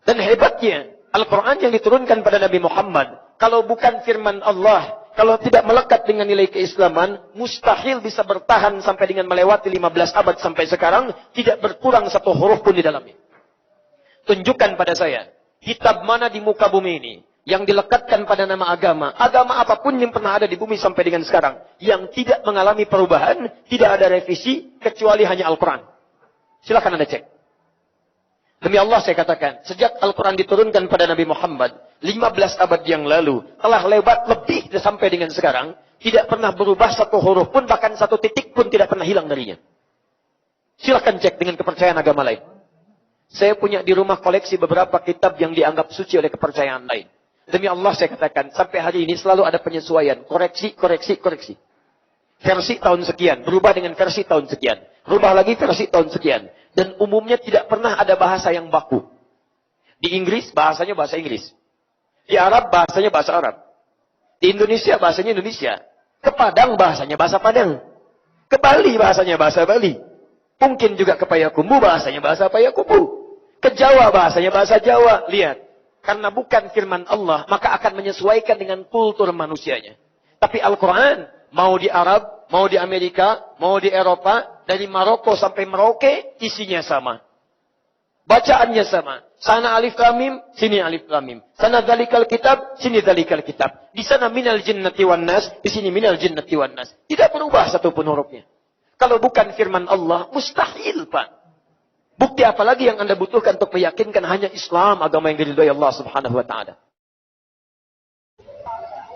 Dan hebatnya, Al-Quran yang diturunkan pada Nabi Muhammad, kalau bukan firman Allah, kalau tidak melekat dengan nilai keislaman, mustahil bisa bertahan sampai dengan melewati 15 abad sampai sekarang, tidak berkurang satu huruf pun di dalamnya. Tunjukkan pada saya, kitab mana di muka bumi ini, yang dilekatkan pada nama agama, agama apapun yang pernah ada di bumi sampai dengan sekarang, yang tidak mengalami perubahan, tidak ada revisi, kecuali hanya Al-Quran. Silakan Anda cek. Demi Allah saya katakan, sejak Al-Quran diturunkan pada Nabi Muhammad, 15 abad yang lalu, telah lewat lebih sampai dengan sekarang, tidak pernah berubah satu huruf pun, bahkan satu titik pun tidak pernah hilang darinya. Silakan cek dengan kepercayaan agama lain. Saya punya di rumah koleksi beberapa kitab yang dianggap suci oleh kepercayaan lain. Demi Allah saya katakan, sampai hari ini selalu ada penyesuaian, koreksi. Versi tahun sekian, berubah dengan versi tahun sekian. Berubah lagi versi tahun sekian. Dan umumnya tidak pernah ada bahasa yang baku. Di Inggris, bahasanya bahasa Inggris. Di Arab, bahasanya bahasa Arab. Di Indonesia, bahasanya Indonesia. Ke Padang, bahasanya bahasa Padang. Ke Bali, bahasanya bahasa Bali. Mungkin juga ke Payakumbuh, bahasanya bahasa Payakumbuh. Ke Jawa, bahasanya bahasa Jawa. Lihat. Karena bukan firman Allah, maka akan menyesuaikan dengan kultur manusianya. Tapi Al-Quran, mau di Arab, mau di Amerika, mau di Eropa, dari Maroko sampai Merauke, isinya sama. Bacaannya sama. Sana alif lam mim, sini alif lam mim. Sana dzalikal kitab, sini dzalikal kitab. Di sana minal jinnati wan nas, di sini minal jinnati wan nas. Tidak berubah satupun hurufnya. Kalau bukan firman Allah, mustahil, Pak. Bukti apa lagi yang Anda butuhkan untuk meyakinkan hanya Islam, agama yang diridhoi Allah Subhanahu wa taala?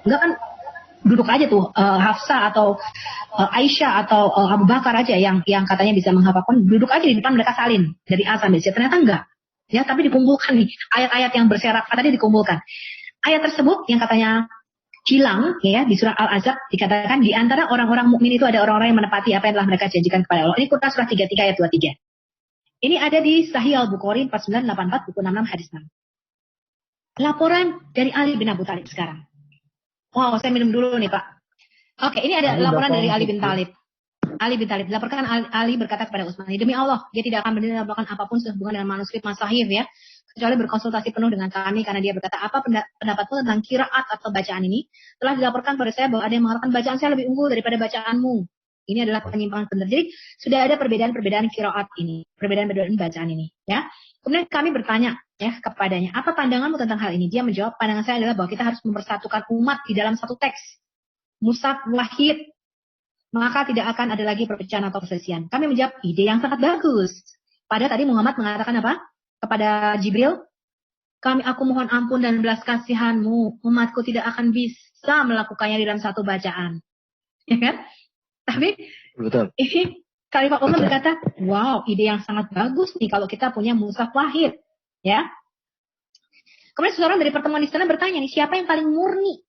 Enggak kan, duduk aja tuh Hafsah atau Aisyah atau Abu Bakar aja yang katanya bisa menghafalkan, duduk aja di depan mereka salin dari A sampai Z. Ternyata enggak. Ya, tapi dikumpulkan nih ayat-ayat yang berserakan tadi dikumpulkan. Ayat tersebut yang katanya hilang ya di surah Al-Ahzab dikatakan di antara orang-orang mukmin itu ada orang-orang yang menepati apa yang telah mereka janjikan kepada Allah. Ini Quran surah 33 ayat 23. Ini ada di Sahih Al-Bukhari 4984 buku 66 hadis 6. Laporan dari Ali bin Abi Thalib sekarang. Wow, saya minum dulu nih Pak. Oke, ini ada laporan dari Ali bin Thalib. Ali bin Thalib dilaporkan Ali berkata kepada Utsman, demi Allah, dia tidak akan melakukan apapun sehubungan dengan manuskrip Masahif ya, kecuali berkonsultasi penuh dengan kami karena dia berkata, apa pendapatmu tentang qiraat atau bacaan ini? Telah dilaporkan pada saya bahwa ada yang mengatakan bacaan saya lebih unggul daripada bacaanmu. Ini adalah penyimpangan benar. Jadi sudah ada perbedaan-perbedaan qiraat ini, perbedaan-perbedaan bacaan ini, ya. Kemudian kami bertanya ya kepadanya, apa pandanganmu tentang hal ini? Dia menjawab, pandangan saya adalah bahwa kita harus mempersatukan umat di dalam satu teks, mushaf wahid, maka tidak akan ada lagi perpecahan atau perselisihan. Kami menjawab, ide yang sangat bagus. Padahal tadi Muhammad mengatakan apa? Kepada Jibril, aku mohon ampun dan belas kasihanmu, umatku tidak akan bisa melakukannya di dalam satu bacaan. Ya kan? Tapi Betul. ini Khalifah Umar berkata, wow, ide yang sangat bagus nih kalau kita punya mushaf wahid. Ya. Kemudian seseorang dari pertemuan di sana bertanya nih, siapa yang paling murni?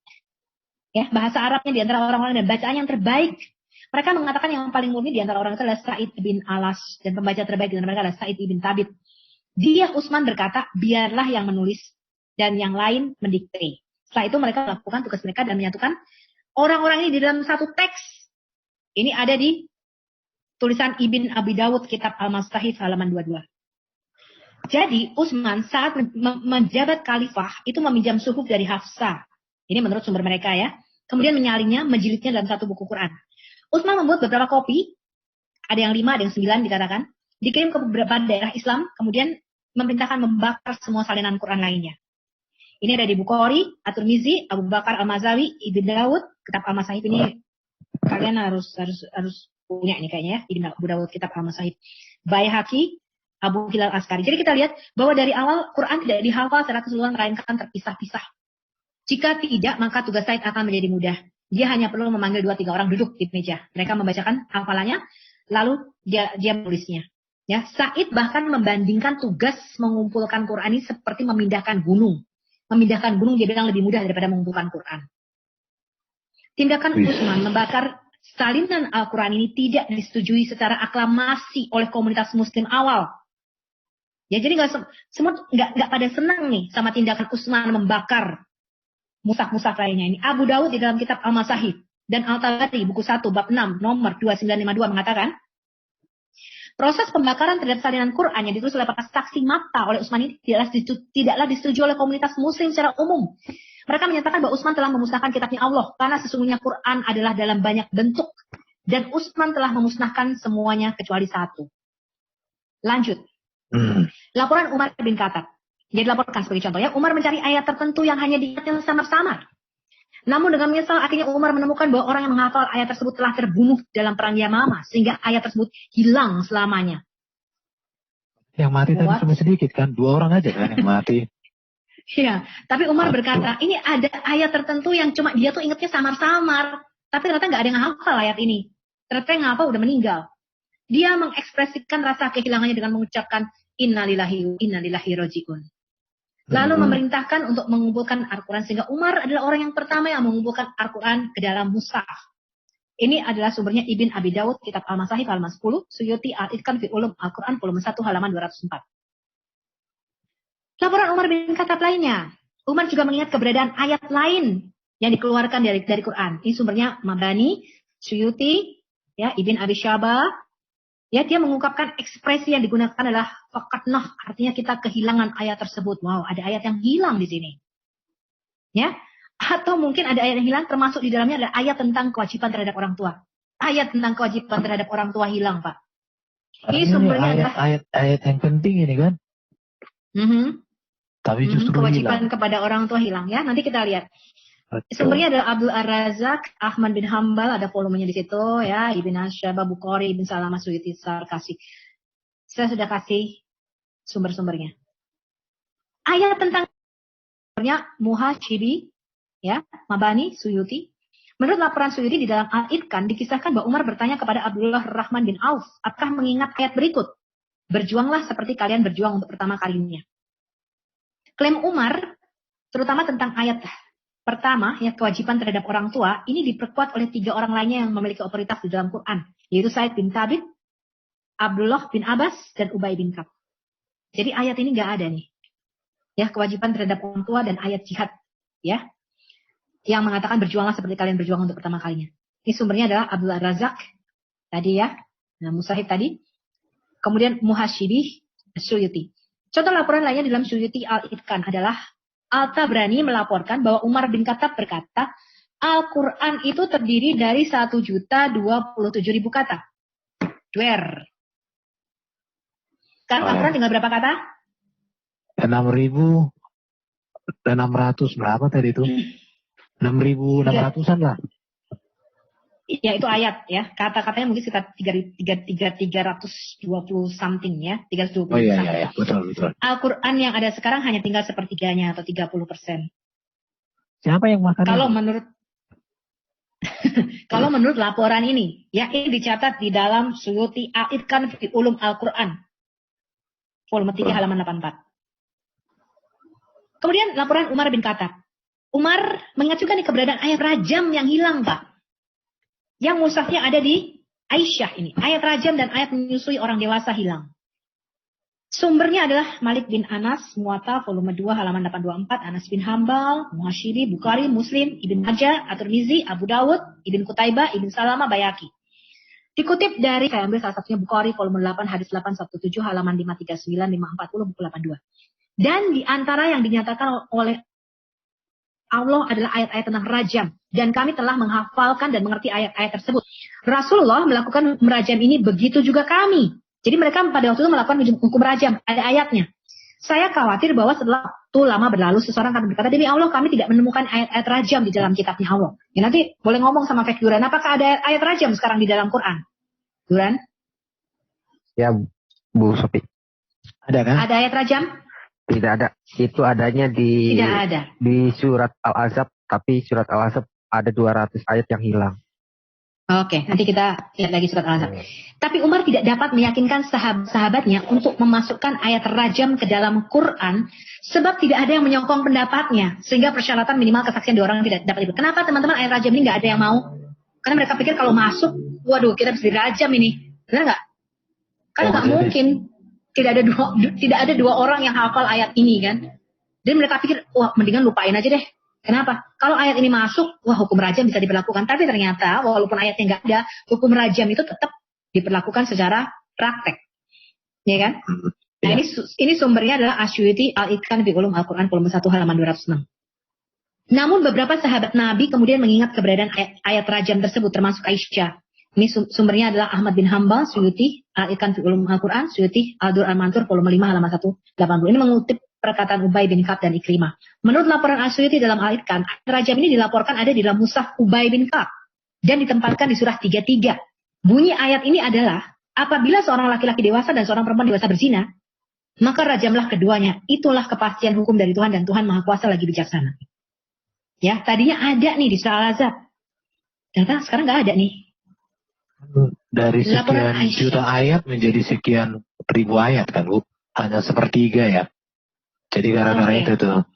Ya, bahasa Arabnya di antara orang-orang dan bacaan yang terbaik. Mereka mengatakan yang paling murni di antara orang itu adalah Sa'id bin Alas dan pembaca terbaik di antara mereka adalah Sa'id bin Thabit. Dia Utsman berkata, biarlah yang menulis dan yang lain mendikte. Setelah itu mereka melakukan tugas mereka dan menyatukan orang-orang ini di dalam satu teks. Ini ada di tulisan Ibn Abi Dawud kitab Al-Mastahif halaman 22. Jadi Utsman saat menjabat khalifah itu meminjam suhuf dari Hafsah. Ini menurut sumber mereka ya. Kemudian menyalinnya, menjilidnya dalam satu buku Quran. Utsman membuat beberapa kopi, ada yang 5, ada yang 9 dikatakan, dikirim ke beberapa daerah Islam, kemudian memerintahkan membakar semua salinan Quran lainnya. Ini ada di Bukhari, At-Tirmizi, Abu Bakar Al-Mazawi, Ibn Dawud, kitab Al-Masahif ini kalian harus punya ini kayaknya ya, Ibn Abu Dawud kitab Al-Masahif. Baihaqi, Abu Hilal Askari. Jadi kita lihat bahwa dari awal Quran tidak dihafal secara keseluruhan, melainkan terpisah-pisah. Jika tidak, maka tugas Said akan menjadi mudah. Dia hanya perlu memanggil 2-3 orang duduk di meja. Mereka membacakan hafalannya, lalu dia menulisnya. Ya, Said bahkan membandingkan tugas mengumpulkan Quran ini seperti memindahkan gunung. Memindahkan gunung dia bilang lebih mudah daripada mengumpulkan Quran. Tindakan Utsman membakar salinan Al-Quran ini tidak disetujui secara aklamasi oleh komunitas Muslim awal. Ya, jadi nggak pada senang nih sama tindakan Utsman membakar mushaf-mushaf lainnya ini. Abu Dawud di dalam kitab Al-Masahif dan Al-Tabari buku 1 bab 6 nomor 2952 mengatakan, Proses pembakaran terhadap salinan Quran yang ditulis oleh para saksi mata oleh Utsman ini tidaklah disetujui oleh komunitas muslim secara umum. Mereka menyatakan bahwa Utsman telah memusnahkan kitabnya Allah karena sesungguhnya Quran adalah dalam banyak bentuk dan Utsman telah memusnahkan semuanya kecuali satu. Lanjut. Laporan Umar bin Khattab. Dia dilaporkan sebagai contoh ya, Umar mencari ayat tertentu yang hanya diingat yang samar-samar. Namun dengan menyesal akhirnya Umar menemukan bahwa orang yang menghafal ayat tersebut telah terbunuh dalam perang Yamamah sehingga ayat tersebut hilang selamanya. Yang mati tadi cuma sedikit kan, 2 orang aja kan yang mati. Iya, tapi Umar berkata, ini ada ayat tertentu yang cuma dia tuh ingatnya samar-samar, tapi ternyata nggak ada yang hafal ayat ini. Ternyata yang hafal udah meninggal. Dia mengekspresikan rasa kehilangannya dengan mengucapkan innalillahi wa inna ilaihi raji'un. Lalu memerintahkan untuk mengumpulkan Al-Quran sehingga Umar adalah orang yang pertama yang mengumpulkan Al-Quran ke dalam mushaf. Ini adalah sumbernya Ibn Abi Dawud, Kitab Al-Masahif halaman 10, Suyuti Al-Itqan fi Ulum Al-Quran volume 1 halaman 204. Laporan Umar bin Khattab lainnya. Umar juga mengingat keberadaan ayat lain yang dikeluarkan dari Quran. Ini sumbernya Mabani, Suyuti, ya, Ibn Abi Syabah. Ya, dia mengungkapkan ekspresi yang digunakan adalah faqatnah, artinya kita kehilangan ayat tersebut. Wow, ada ayat yang hilang di sini. Ya, atau mungkin ada ayat yang hilang, termasuk di dalamnya ada ayat tentang kewajiban terhadap orang tua. Ayat tentang kewajiban terhadap orang tua hilang, Pak. Ini sumbernya adalah ayat yang penting ini kan. Tapi justru kewajiban hilang. kepada orang tua hilang ya. Nanti kita lihat. Betul. Sumbernya adalah Abdul Ar-Razak, Ahmad bin Hambal, ada volumenya di situ ya, Ibn Asyabah, Bukhari, Ibn Salamah, Suyuti, kasih. Saya sudah kasih sumber-sumbernya. Ayat tentang sumbernya Muhashibi, ya, Mabani, Suyuti. Menurut laporan Suyuti di dalam Al-Itqan dikisahkan bahwa Umar bertanya kepada Abdullah Rahman bin Auf, apakah mengingat ayat berikut? Berjuanglah seperti kalian berjuang untuk pertama kalinya. Klaim Umar, terutama tentang ayat pertama, ya, kewajiban terhadap orang tua, ini diperkuat oleh 3 orang lainnya yang memiliki otoritas di dalam Quran, yaitu Said bin Thabit, Abdullah bin Abbas, dan Ubay bin Ka'ab. Jadi ayat ini nggak ada nih, ya, kewajiban terhadap orang tua dan ayat jihad, ya, yang mengatakan berjuanglah seperti kalian berjuang untuk pertama kalinya. Ini sumbernya adalah Abdul Razak tadi ya, nah, Musahib tadi, kemudian Muhashibi, Suyuti. Contoh laporan lainnya dalam Suyuti Al-Itqan adalah Al-Tabrani melaporkan bahwa Umar bin Khattab berkata, Al-Quran itu terdiri dari 1.027.000 kata. Dwer. Sekarang Al-Quran tinggal berapa kata? 6.600 berapa tadi itu? 6.600-an lah. Ya itu ayat ya. Kata-katanya mungkin sekitar 320 something ya. 320 Oh iya, something. iya, betul. Al-Quran yang ada sekarang hanya tinggal sepertiganya atau 30%. Siapa yang makan? Kalau menurut laporan ini, ya, ini dicatat di dalam Suyuti Al-Itqan fi Ulum Al-Quran. Volume 3 halaman 84. Kemudian laporan Umar bin Khattab. Umar mengingat juga nih keberadaan ayat rajam yang hilang, Pak. Yang mushafnya ada di Aisyah ini. Ayat rajam dan ayat menyusui orang dewasa hilang. Sumbernya adalah Malik bin Anas, Muwatta, volume 2, halaman 824, Anas bin Hambal, Muhashibi, Bukhari, Muslim, Ibn Majah, At-Tirmizi, Abu Dawud, Ibn Qutaibah, Ibn Salamah, Bayaki. Dikutip dari, saya ambil salah satunya Bukhari, volume 8, hadis 817, halaman 539, 540, buku 82. Dan di antara yang dinyatakan oleh Allah adalah ayat-ayat tentang rajam. Dan kami telah menghafalkan dan mengerti ayat-ayat tersebut. Rasulullah melakukan merajam ini, begitu juga kami. Jadi mereka pada waktu itu melakukan hukum rajam. Ada ayatnya. Saya khawatir bahwa setelah waktu lama berlalu, seseorang akan berkata, demi Allah kami tidak menemukan ayat-ayat rajam di dalam kitabnya Allah. Ya, nanti boleh ngomong sama Fek Duran, apakah ada ayat rajam sekarang di dalam Quran? Duran? Ya, Bu Sofi. Ada kan? Ada ayat rajam? Tidak ada. Itu adanya di Tidak ada. Di surat Al-Ahzab, tapi surat Al-Ahzab ada 200 ayat yang hilang. Oke, nanti kita lihat lagi surat Al-Ahzab. Tapi Umar tidak dapat meyakinkan sahabat-sahabatnya untuk memasukkan ayat rajam ke dalam Quran, sebab tidak ada yang menyokong pendapatnya, sehingga persyaratan minimal kesaksian 2 orang tidak dapat dibuat. Kenapa teman-teman ayat rajam ini nggak ada yang mau? Karena mereka pikir kalau masuk, waduh kita bisa dirajam ini. Benar nggak? Kan nggak mungkin. Tidak ada dua orang yang hafal ayat ini kan. Dan mereka pikir, wah mendingan lupain aja deh. Kenapa? Kalau ayat ini masuk, wah hukum rajam bisa diberlakukan. Tapi ternyata walaupun ayatnya nggak ada, hukum rajam itu tetap diberlakukan secara praktek. Ya kan? Nah, Ya. ini sumbernya adalah Asyuti Al-Itqan fi Ulum Al-Quran volume 1 halaman 206. Namun beberapa sahabat Nabi kemudian mengingat keberadaan ayat rajam tersebut, termasuk Aisyah. Ini sumbernya adalah Ahmad bin Hambal, Suyuti Al-Itqan fi Ulum Al-Quran, Suyuti Al-Dur Al-Mansur volume 5 halaman 180. Ini mengutip perkataan Ubay bin Ka'ab dan Ikrimah. Menurut laporan Al-Suyuti dalam Al-Itqan, ayat rajam ini dilaporkan ada di dalam mushaf Ubay bin Ka'ab dan ditempatkan di surah 33. Bunyi ayat ini adalah, apabila seorang laki-laki dewasa dan seorang perempuan dewasa berzina, maka rajamlah keduanya. Itulah kepastian hukum dari Tuhan dan Tuhan Maha Kuasa lagi bijaksana. Ya, tadinya ada nih di surah Al-Azab. Ternyata sekarang nggak ada nih. Dari Laporan sekian Aisyah. juta ayat menjadi sekian ribu ayat kan Bu? Hanya sepertiga ya. Jadi gara-gara Oke. itu tuh.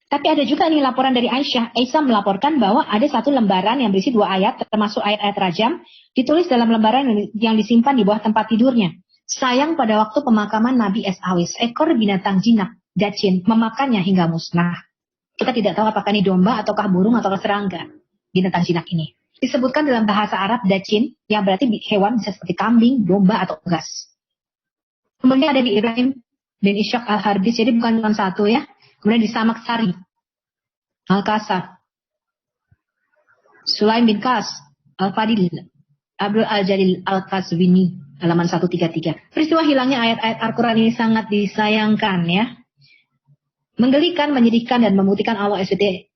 Tapi ada juga nih laporan dari Aisyah. Aisyah melaporkan bahwa ada satu lembaran yang berisi 2 ayat, termasuk ayat-ayat rajam, ditulis dalam lembaran yang disimpan di bawah tempat tidurnya. Sayang pada waktu pemakaman Nabi SAW, seekor binatang jinak, dacin, memakannya hingga musnah. Kita tidak tahu apakah ini domba ataukah burung ataukah serangga, binatang jinak ini. Disebutkan dalam bahasa Arab dacin, yang berarti hewan bisa seperti kambing, domba, atau unggas. Kemudian ada di Ibrahim bin Ishaq Al-Harbis, jadi bukan cuma satu ya. Kemudian di Samak Sari, Al-Kasar, Sulaim bin Kas, Al-Fadil, Abdul Al-Jalil Al-Kaswini, halaman 133. Peristiwa hilangnya ayat-ayat Al-Quran ini sangat disayangkan ya. Menggelikan, menyedihkan, dan membuktikan Allah SWT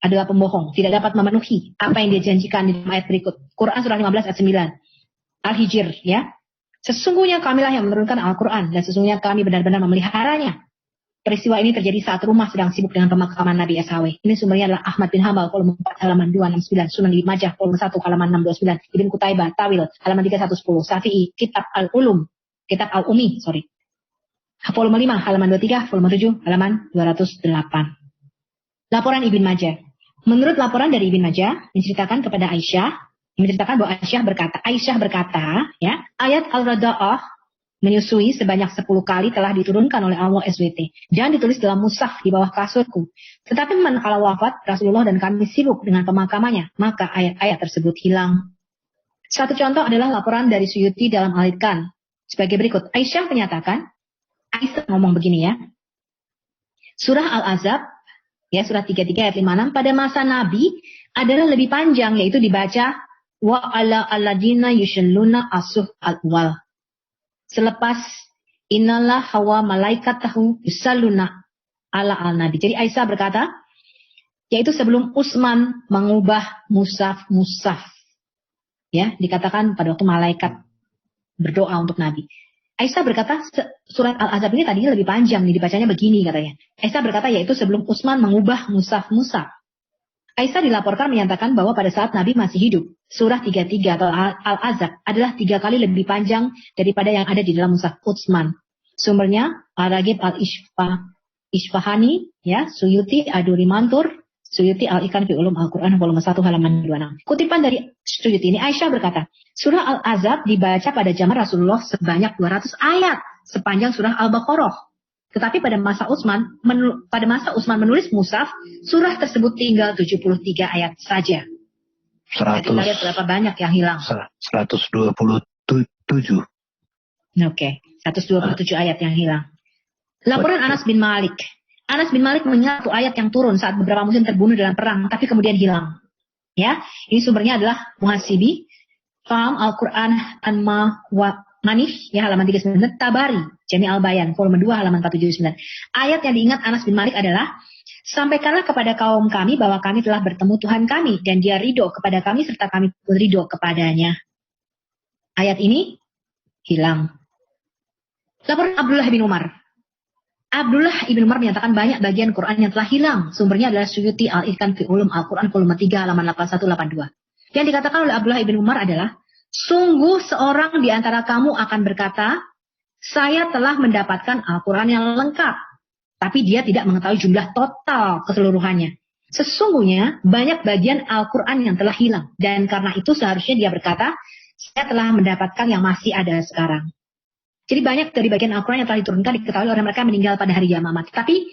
adalah pembohong. Tidak dapat memenuhi apa yang dia janjikan di ayat berikut. Quran surah 15 ayat 9. Al-Hijr ya. Sesungguhnya kamilah yang menurunkan Al-Quran. Dan sesungguhnya kami benar-benar memeliharanya. Peristiwa ini terjadi saat rumah sedang sibuk dengan pemakaman Nabi SAW. Ini sumbernya adalah Ahmad bin Hambal, volume 4, halaman 269. Sunan Ibn Majah, volume 1, halaman 629. Ibn Qutaibah, Tawil, halaman 3110. Syafi'i, Kitab Al-Ulum. Kitab Al-Umi, volume 5, halaman 23, volume 7, halaman 208. Laporan Ibn Majah. Menurut laporan dari Ibn Majah, menceritakan kepada Aisyah, menceritakan bahwa Aisyah berkata, ya, ayat Al-Rada'ah menyusui sebanyak 10 kali telah diturunkan oleh Allah SWT dan ditulis dalam mushaf di bawah kasurku. Tetapi manakala wafat Rasulullah dan kami sibuk dengan pemakamannya, maka ayat-ayat tersebut hilang. Satu contoh adalah laporan dari Suyuti dalam Al-Itqan. Sebagai berikut, Aisyah menyatakan, Aisyah ngomong begini ya. Surah Al-Azab, ya surah 33 ayat 56, pada masa Nabi adalah lebih panjang, yaitu dibaca wa ala alladina yushalluna asuh al-wal. Selepas innalah hawa malaikatahu yusalluna ala al-nabi. Jadi Aisyah berkata, yaitu sebelum Utsman mengubah mushaf. Ya, dikatakan pada waktu malaikat berdoa untuk Nabi. Aisyah berkata, surat Al-Azab ini tadinya lebih panjang nih, dibacanya begini katanya. Aisyah berkata, yaitu sebelum Utsman mengubah mushaf. Aisyah dilaporkan menyatakan bahwa pada saat Nabi masih hidup, surah 33 atau Al-Azab adalah 3 kali lebih panjang daripada yang ada di dalam mushaf Utsman. Sumbernya Al-Ragib Al-Isfahani, ya, Suyuti Ad-Duri Mantur, Suyuti Al-Itqan fi Ulum Al-Quran volume 1 halaman 26. Kutipan dari Suyuti ini, Aisyah berkata, surah Al-Azab dibaca pada zaman Rasulullah sebanyak 200 ayat sepanjang surah Al-Baqarah. Tetapi pada masa Utsman menulis mushaf, surah tersebut tinggal 73 ayat saja. Jadi kita lihat berapa banyak yang hilang. 127. Oke, 127 ayat yang hilang. Laporan Anas bin Malik. Anas bin Malik mengingat ayat yang turun saat beberapa muslim terbunuh dalam perang, tapi kemudian hilang. Ya, ini sumbernya adalah Muhasibi, Faham Al-Quran Anma wa Manif, ya, halaman 39, Tabari, Jami Al-Bayan, volume 2, halaman 479. Ayat yang diingat Anas bin Malik adalah, sampaikanlah kepada kaum kami bahwa kami telah bertemu Tuhan kami, dan dia ridho kepada kami, serta kami pun ridho kepadanya. Ayat ini hilang. Laporan Abdullah bin Umar. Abdullah bin Umar menyatakan banyak bagian Quran yang telah hilang. Sumbernya adalah Suyuti Al-Itqan fi Ulum Al-Quran, volume 3, halaman 8182. Yang dikatakan oleh Abdullah bin Umar adalah, sungguh seorang di antara kamu akan berkata, saya telah mendapatkan Al-Quran yang lengkap. Tapi dia tidak mengetahui jumlah total keseluruhannya. Sesungguhnya banyak bagian Al-Quran yang telah hilang. Dan karena itu seharusnya dia berkata, saya telah mendapatkan yang masih ada sekarang. Jadi banyak dari bagian Al-Quran yang telah diturunkan diketahui oleh mereka yang meninggal pada hari Yamamah. Tapi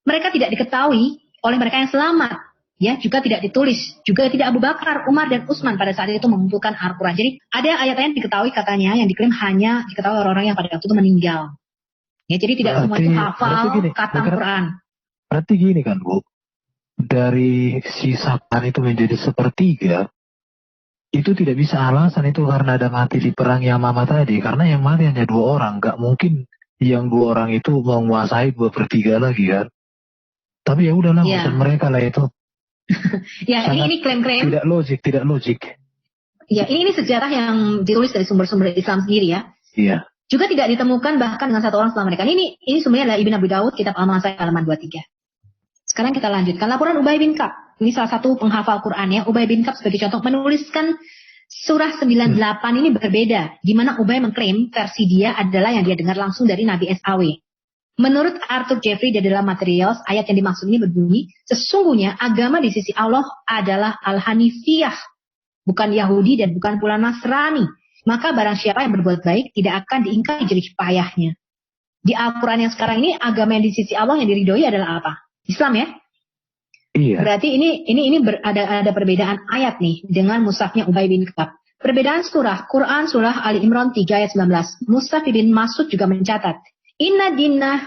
mereka tidak diketahui oleh mereka yang selamat. Ya, juga tidak ditulis. Juga tidak Abu Bakar, Umar, dan Utsman pada saat itu mengumpulkan Al-Quran. Jadi ada ayat-ayat yang diketahui katanya, yang diklaim hanya diketahui orang-orang yang pada waktu itu meninggal. Ya, jadi tidak semua itu hafal khatam Quran. Berarti gini kan, Bu. Dari sisakan itu menjadi sepertiga, itu tidak bisa alasan itu karena ada mati di perang Yamamah tadi. Karena yang mati hanya 2 orang. Gak mungkin yang 2 orang itu menguasai 2/3 lagi kan. Tapi ya udahlah, urusan mereka lah itu. Ya, ini klaim-klaim. Tidak logik. Ya, ini sejarah yang ditulis dari sumber-sumber Islam sendiri ya. Iya. Juga tidak ditemukan bahkan dengan 1 orang setelah mereka. Ini sumbernya adalah Ibn Abi Dawud, kitab Al-Masai halaman 23. Sekarang kita lanjutkan. Laporan Ubay bin Ka'ab. Ini salah satu penghafal Quran ya. Ubay bin Ka'ab sebagai contoh menuliskan surah 98 ini berbeda. Di mana Ubay mengklaim versi dia adalah yang dia dengar langsung dari Nabi SAW. Menurut Arthur Jeffrey di dalam Materials, ayat yang dimaksud ini berbunyi, sesungguhnya agama di sisi Allah adalah Al-Hanifiyah, bukan Yahudi dan bukan pula Nasrani. Maka barang siapa yang berbuat baik tidak akan diingkari jerih payahnya. Di Al-Quran yang sekarang ini, agama yang di sisi Allah yang diridhoi adalah apa? Islam ya? Iya. Berarti ini ada perbedaan ayat nih dengan mushafnya Ubay bin Ka'ab. Perbedaan surah, Quran surah Ali Imran 3 ayat 19. Mushaf bin Mas'ud juga mencatat, Inna dinna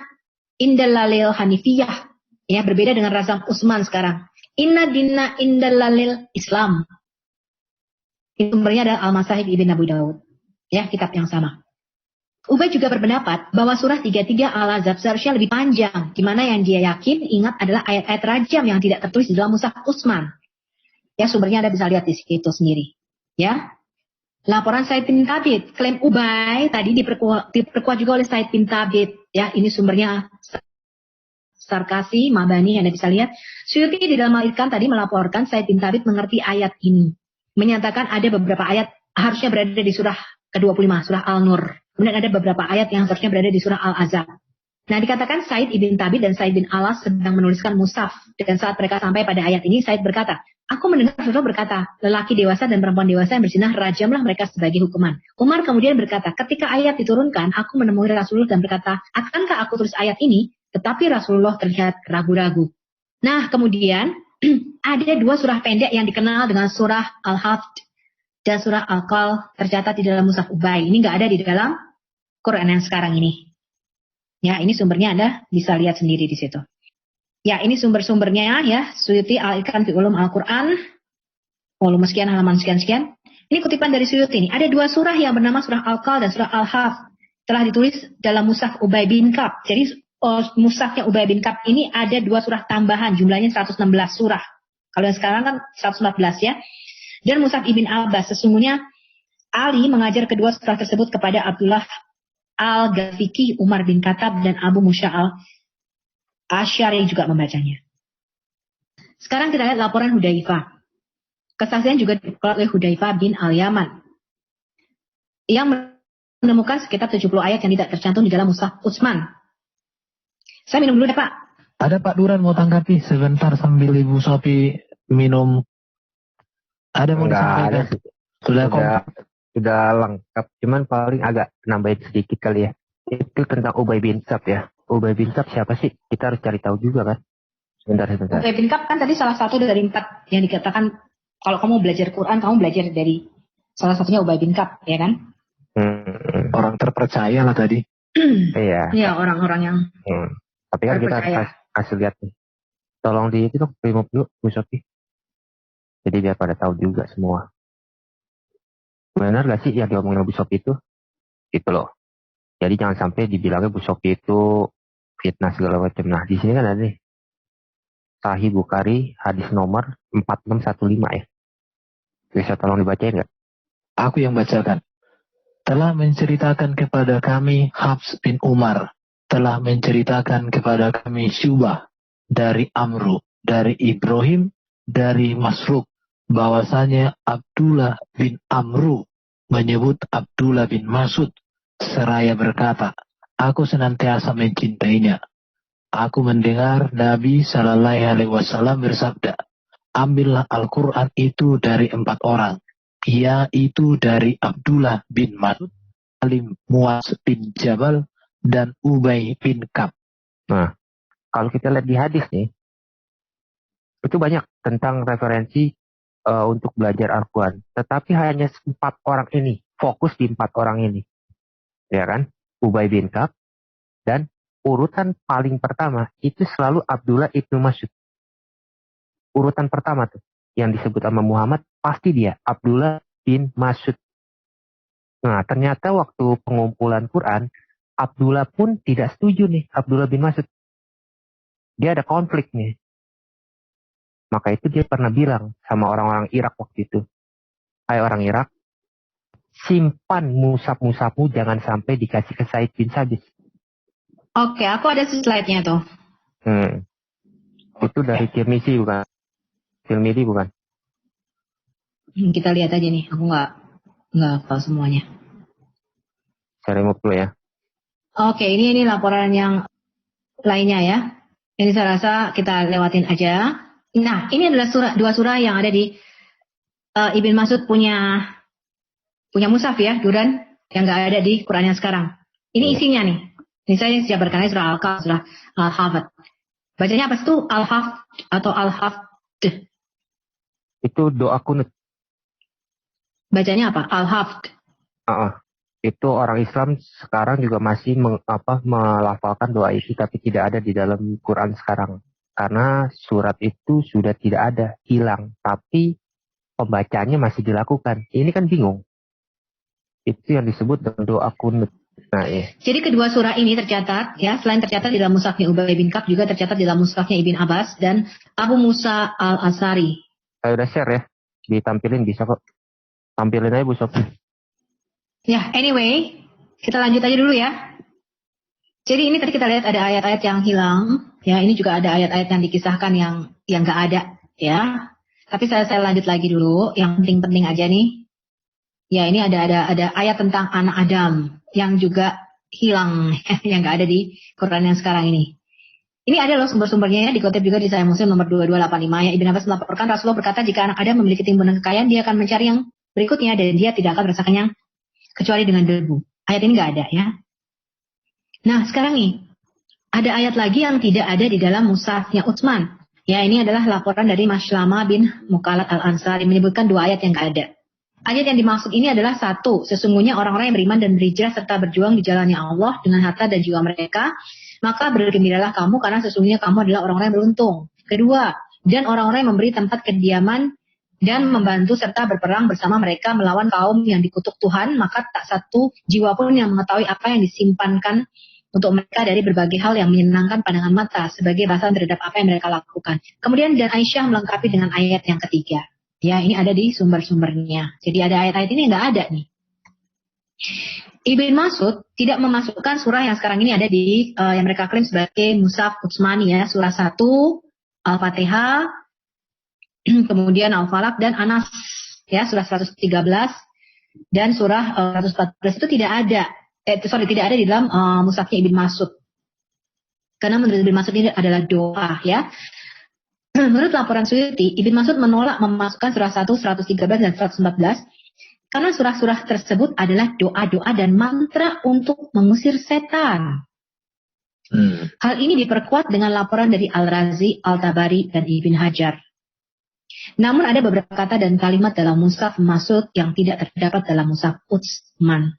indallalil hanifiyah. Ya, berbeda dengan Razam Utsman sekarang. Inna dinna indallalil Islam. Itu sumbernya adalah Al-Masahib Ibn Abu Dawud. Ya, kitab yang sama. Ubay juga berpendapat bahwa surah 33 Al-Ahzab seharusnya lebih panjang. Di mana yang dia yakin ingat adalah ayat-ayat rajam yang tidak tertulis di dalam mushaf Utsman. Ya, sumbernya Anda bisa lihat di situ sendiri. Ya. Laporan Said bin Thabit, klaim Ubay tadi diperkuat juga oleh Said bin Thabit. Ya, ini sumbernya Sarkasi, Mabani, Anda bisa lihat. Suyuti di dalam Al-Itqan tadi melaporkan Said bin Thabit mengerti ayat ini. Menyatakan ada beberapa ayat harusnya berada di surah ke-25, surah Al-Nur. Kemudian ada beberapa ayat yang harusnya berada di surah Al-Azab. Nah, dikatakan Said ibn Thabit dan Said bin Alas sedang menuliskan mushaf. Dan saat mereka sampai pada ayat ini, Said berkata, aku mendengar Rasulullah berkata, lelaki dewasa dan perempuan dewasa yang berzinah, rajamlah mereka sebagai hukuman. Umar kemudian berkata, ketika ayat diturunkan, aku menemui Rasulullah dan berkata, akankah aku tulis ayat ini? Tetapi Rasulullah terlihat ragu-ragu. Nah, kemudian ada 2 surah pendek yang dikenal dengan surah Al-Hafd dan surah Al-Qal tercatat di dalam mushaf Ubay. Ini nggak ada di dalam Quran yang sekarang ini. Ya, ini sumbernya Anda bisa lihat sendiri di situ. Ya, ini sumber-sumbernya ya. Suyuti Al-Itqan fi Ulum Al-Quran. Volume sekian, halaman sekian-sekian. Ini kutipan dari Suyuti ini. Ada 2 surah yang bernama surah Al-Qal dan surah Al-Hafd. Telah ditulis dalam mushaf Ubay bin Ka'ab. Jadi mushafnya Ubay bin Ka'ab ini ada 2 surah tambahan. Jumlahnya 116 surah. Kalau yang sekarang kan 114 ya. Dan mushaf Ibn Abbas. Sesungguhnya Ali mengajar kedua surah tersebut kepada Abdullah Al-Ghafiqi, Umar bin Khattab, dan Abu Musa Al-Asy'ari juga membacanya. Sekarang kita lihat laporan Hudzaifah. Kesaksian juga diperoleh oleh Hudzaifah bin Al-Yaman yang menemukan sekitar 70 ayat yang tidak tercantum di dalam mushaf Utsman. Saya minum dulu deh, Pak. Ada Pak Duran mau tanggapi sebentar sambil Ibu Sofi minum. Ada mau disampaikan? Sudah lengkap, cuman paling agak nambahin sedikit kali ya. Itu tentang Ubay bin Ka'ab ya. Ubay bin Ka'ab siapa sih? Kita harus cari tahu juga kan. Sebentar. Ubay bin Ka'ab kan tadi salah satu dari 4 yang dikatakan kalau kamu belajar Quran, kamu belajar dari salah satunya Ubay bin Ka'ab, ya kan? Orang terpercaya lah tadi. Iya. Iya, orang-orang yang Tapi kan kita harus kasih lihat nih. Tolong di itu dong, remove dulu, Bu Sofi. Jadi biar pada tahu juga semua. Benar gak sih yang diomongin Bu Sofi itu? Gitu loh. Jadi jangan sampai dibilangnya Bu Sofi itu fitnah segala macam. Nah, di sini kan ada nih. Sahih Bukhari, hadis nomor 4615 ya. Bisa tolong dibacain nggak? Aku yang bacakan. Telah menceritakan kepada kami Hafs bin Umar. Telah menceritakan kepada kami Syubah dari Amru, dari Ibrahim, dari Masruq. Bahwasanya Abdullah bin Amru menyebut Abdullah bin Mas'ud seraya berkata, aku senantiasa mencintainya. Aku mendengar Nabi Sallallahu Alaihi Wasallam bersabda, ambillah Al-Quran itu dari 4 orang, yaitu dari Abdullah bin Mas'ud, Salim Muaz bin Jabal, dan Ubay bin Ka'ab. Nah, kalau kita lihat di hadis nih, Itu banyak tentang referensi untuk belajar Al-Quran. Tetapi hanya 4 orang ini, fokus di 4 orang ini. Ya kan? Ubay bin Ka'ab, dan urutan paling pertama itu selalu Abdullah ibnu Mas'ud. Urutan pertama tuh, yang disebut sama Muhammad, pasti dia, Abdullah bin Mas'ud. Nah, ternyata waktu pengumpulan Quran, Abdullah pun tidak setuju nih, Abdullah bin Mas'ud. Dia ada konflik nih. Maka itu dia pernah bilang sama orang-orang Irak waktu itu, hai orang Irak, simpan musab-musabmu jangan sampai dikasih ke Said bin Sabit. Oke, aku ada slide-nya tuh. Itu dari Tirmizi bukan? Tirmizi bukan? Kita lihat aja nih, aku nggak hafal semuanya. Saya remove dulu ya. Oke, ini laporan yang lainnya ya. Ini saya rasa kita lewatin aja. Nah, ini adalah dua surah yang ada di Ibn Mas'ud punya mushaf ya, Duran, yang nggak ada di Quran yang sekarang. Ini isinya nih. Ini saya jabarkan surah Al-Kahf, surah Al-Hafd. Bacanya apa itu? Al-Hafd atau Al-Hafd? Itu doa kunut. Bacanya apa? Al-Hafd. Itu orang Islam sekarang juga masih melafalkan doa itu, tapi tidak ada di dalam Quran sekarang. Karena surat itu sudah tidak ada, hilang. Tapi pembacaannya masih dilakukan. Ini kan bingung. Itu yang disebut dengan doa kunut. Nah, ya. Jadi kedua surah ini tercatat, ya, selain tercatat di dalam mushafnya Ubay bin Ka'ab, juga tercatat di dalam mushafnya Ibn Abbas dan Abu Musa al-Asari. Saya udah share ya, ditampilin bisa kok. Tampilin aja Bu Sofi. Ya, anyway, kita lanjut aja dulu ya. Jadi ini tadi kita lihat ada ayat-ayat yang hilang, ya, ini juga ada ayat-ayat yang dikisahkan yang nggak ada, ya. Tapi saya lanjut lagi dulu, yang penting-penting aja nih. Ya, ini ada ayat tentang anak Adam yang juga hilang, yang nggak ada di Quran yang sekarang ini. Ini ada loh sumber-sumbernya ya, dikutip juga di Sahih Muslim nomor 2285 ya. Ibn Abbas melaporkan Rasulullah berkata, jika anak Adam memiliki timbunan kekayaan, dia akan mencari yang berikutnya dan dia tidak akan merasa kenyang kecuali dengan debu. Ayat ini nggak ada ya. Nah, sekarang nih ada ayat lagi yang tidak ada di dalam mushafnya Utsman. Ya, ini adalah laporan dari Maslama bin Mukalat al-Ansari menyebutkan 2 ayat yang nggak ada. Ayat yang dimaksud ini adalah 1, sesungguhnya orang-orang yang beriman dan berhijrah serta berjuang di jalannya Allah dengan harta dan jiwa mereka, maka bergembiralah kamu karena sesungguhnya kamu adalah orang-orang yang beruntung. 2, dan orang-orang yang memberi tempat kediaman dan membantu serta berperang bersama mereka melawan kaum yang dikutuk Tuhan, maka tak satu jiwa pun yang mengetahui apa yang disimpankan untuk mereka dari berbagai hal yang menyenangkan pandangan mata sebagai balasan terhadap apa yang mereka lakukan. Kemudian dan Aisyah melengkapi dengan ayat yang ketiga. Ya, ini ada di sumber-sumbernya. Jadi ada ayat-ayat ini nggak ada nih. Ibn Mas'ud tidak memasukkan surah yang sekarang ini ada di yang mereka klaim sebagai Mushaf Utsmani ya, surah 1, Al-Fatihah, kemudian Al-Falaq dan Anas ya, surah 113 dan surah 114 itu tidak ada. Tidak ada di dalam Mushafnya Ibn Mas'ud. Karena menurut Ibn Mas'ud ini adalah doa ya. Menurut laporan Suyuti, Ibn Mas'ud menolak memasukkan surah 1, 113 dan 114 karena surah-surah tersebut adalah doa-doa dan mantra untuk mengusir setan. Hal ini diperkuat dengan laporan dari Al-Razi, Al-Tabari, dan Ibn Hajar. Namun ada beberapa kata dan kalimat dalam Mushaf Mas'ud yang tidak terdapat dalam Mushaf Utsman.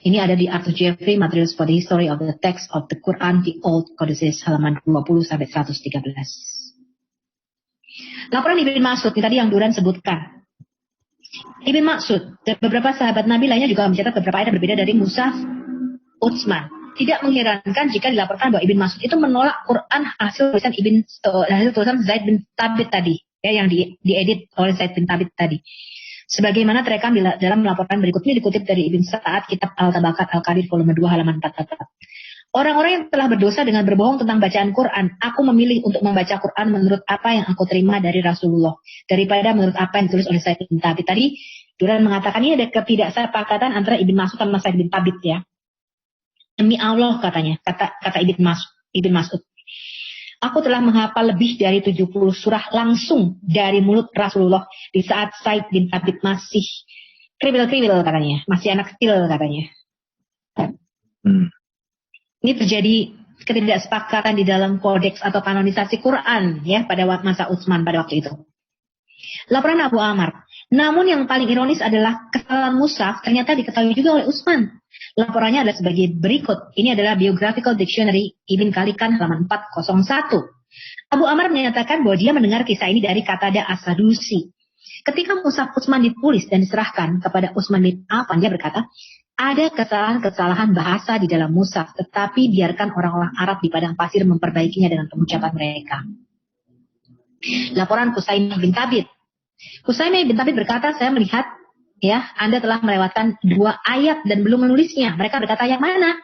Ini ada di Arthur Jeffrey, Materials for the History of the Text of the Quran, the Old Codices, halaman 20-113. Laporan Ibn Mas'ud, tadi yang Duran sebutkan. Ibn Mas'ud dan beberapa sahabat Nabi lainnya juga mencatat beberapa ayat berbeda dari Mushaf Utsman. Tidak mengherankan jika dilaporkan bahwa Ibn Mas'ud itu menolak Quran hasil tulisan Zaid bin Thabit tadi, ya, yang diedit oleh Zaid bin Thabit tadi. Sebagaimana terekam dalam laporan berikut ini dikutip dari Ibn Sa'ad, Kitab Al-Tabaqat Al-Kabir volume 2 halaman 44. Orang-orang yang telah berdosa dengan berbohong tentang bacaan Quran, aku memilih untuk membaca Quran menurut apa yang aku terima dari Rasulullah, daripada menurut apa yang ditulis oleh Zaid bin Thabit. Tadi Duran mengatakan ini ada ketidaksepakatan antara Ibn Mas'ud sama Zaid bin Thabit ya. Demi Allah katanya, kata Ibn Mas'ud. Aku telah menghafal lebih dari 70 surah langsung dari mulut Rasulullah di saat Zaid bin Thabit masih kriwil-kriwil katanya, masih anak kecil katanya. Ini terjadi ketidaksepakatan di dalam kodeks atau kanonisasi Quran ya pada masa Utsman pada waktu itu. Laporan Abu Amr. Namun yang paling ironis adalah kesalahan mushaf ternyata diketahui juga oleh Utsman. Laporannya adalah sebagai berikut. Ini adalah Biographical Dictionary Ibn Khalikan halaman 401. Abu Amr menyatakan bahwa dia mendengar kisah ini dari Qatada As-Sadusi. Ketika mushaf Utsman ditulis dan diserahkan kepada Utsman bin Affan, dia berkata, ada kesalahan-kesalahan bahasa di dalam mushaf, tetapi biarkan orang-orang Arab di padang pasir memperbaikinya dengan pengucapan mereka. Laporan Qusaymah bin Thabit. Qusaymah bin Thabit berkata, saya melihat, ya, Anda telah melewatkan 2 ayat dan belum menulisnya. Mereka berkata, yang mana?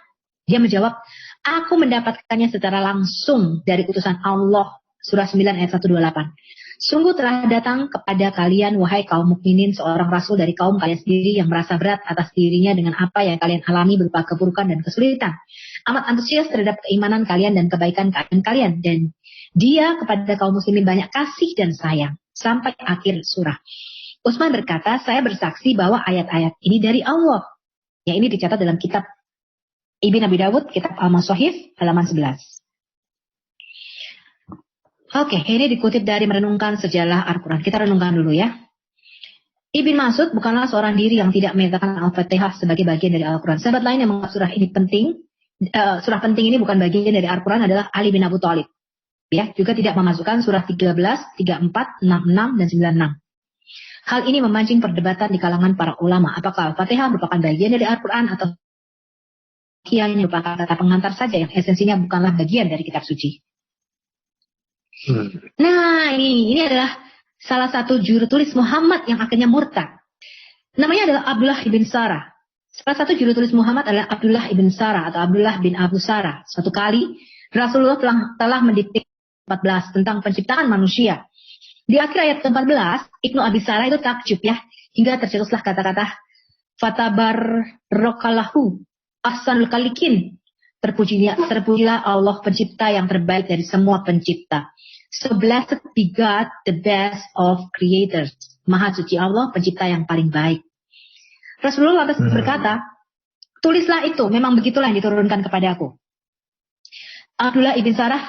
Dia menjawab, aku mendapatkannya secara langsung dari utusan Allah, surah 9 ayat 128. Sungguh telah datang kepada kalian, wahai kaum mukminin, seorang rasul dari kaum kalian sendiri yang merasa berat atas dirinya dengan apa yang kalian alami berupa keburukan dan kesulitan. Amat antusias terhadap keimanan kalian dan kebaikan kalian. Dan dia kepada kaum muslimin banyak kasih dan sayang. Sampai akhir surah. Utsman berkata, saya bersaksi bahwa ayat-ayat ini dari Allah. Ya, ini dicatat dalam kitab Ibn Abi Dawud, kitab Al-Masahif, halaman 11. Oke, ini dikutip dari Merenungkan Sejarah Al-Quran. Kita renungkan dulu ya. Ibn Mas'ud bukanlah seorang diri yang tidak menyatakan Al-Fatihah sebagai bagian dari Al-Quran. Sahabat lain yang menganggap surah ini penting, surah penting ini bukan bagian dari Al-Quran adalah Ali bin Abu Thalib. Ya, juga tidak memasukkan surah 13, 34, 66, dan 96. Hal ini memancing perdebatan di kalangan para ulama. Apakah Al-Fatihah merupakan bagian dari Al-Quran atau hanya merupakan kata pengantar saja yang esensinya bukanlah bagian dari kitab suci. Nah, ini adalah salah satu juru tulis Muhammad yang akhirnya murtad. Namanya adalah Abdullah ibn Sarah. Salah satu juru tulis Muhammad adalah Abdullah ibn Sarah atau Abdullah bin Abu Sarah. Suatu kali Rasulullah telah mendikte 14 tentang penciptaan manusia. Di akhir ayat ke-14, Ibnu Abi Sarah itu takjub ya, hingga tercetuslah kata-kata Fatabarrokalahu ahsanul khaliqin. Terpujilah Allah pencipta yang terbaik dari semua pencipta. So blessed be God, the best of creators. Maha suci Allah, pencipta yang paling baik. Rasulullah lantas berkata, tulislah itu, memang begitulah yang diturunkan kepada aku. Abdullah ibn Sarah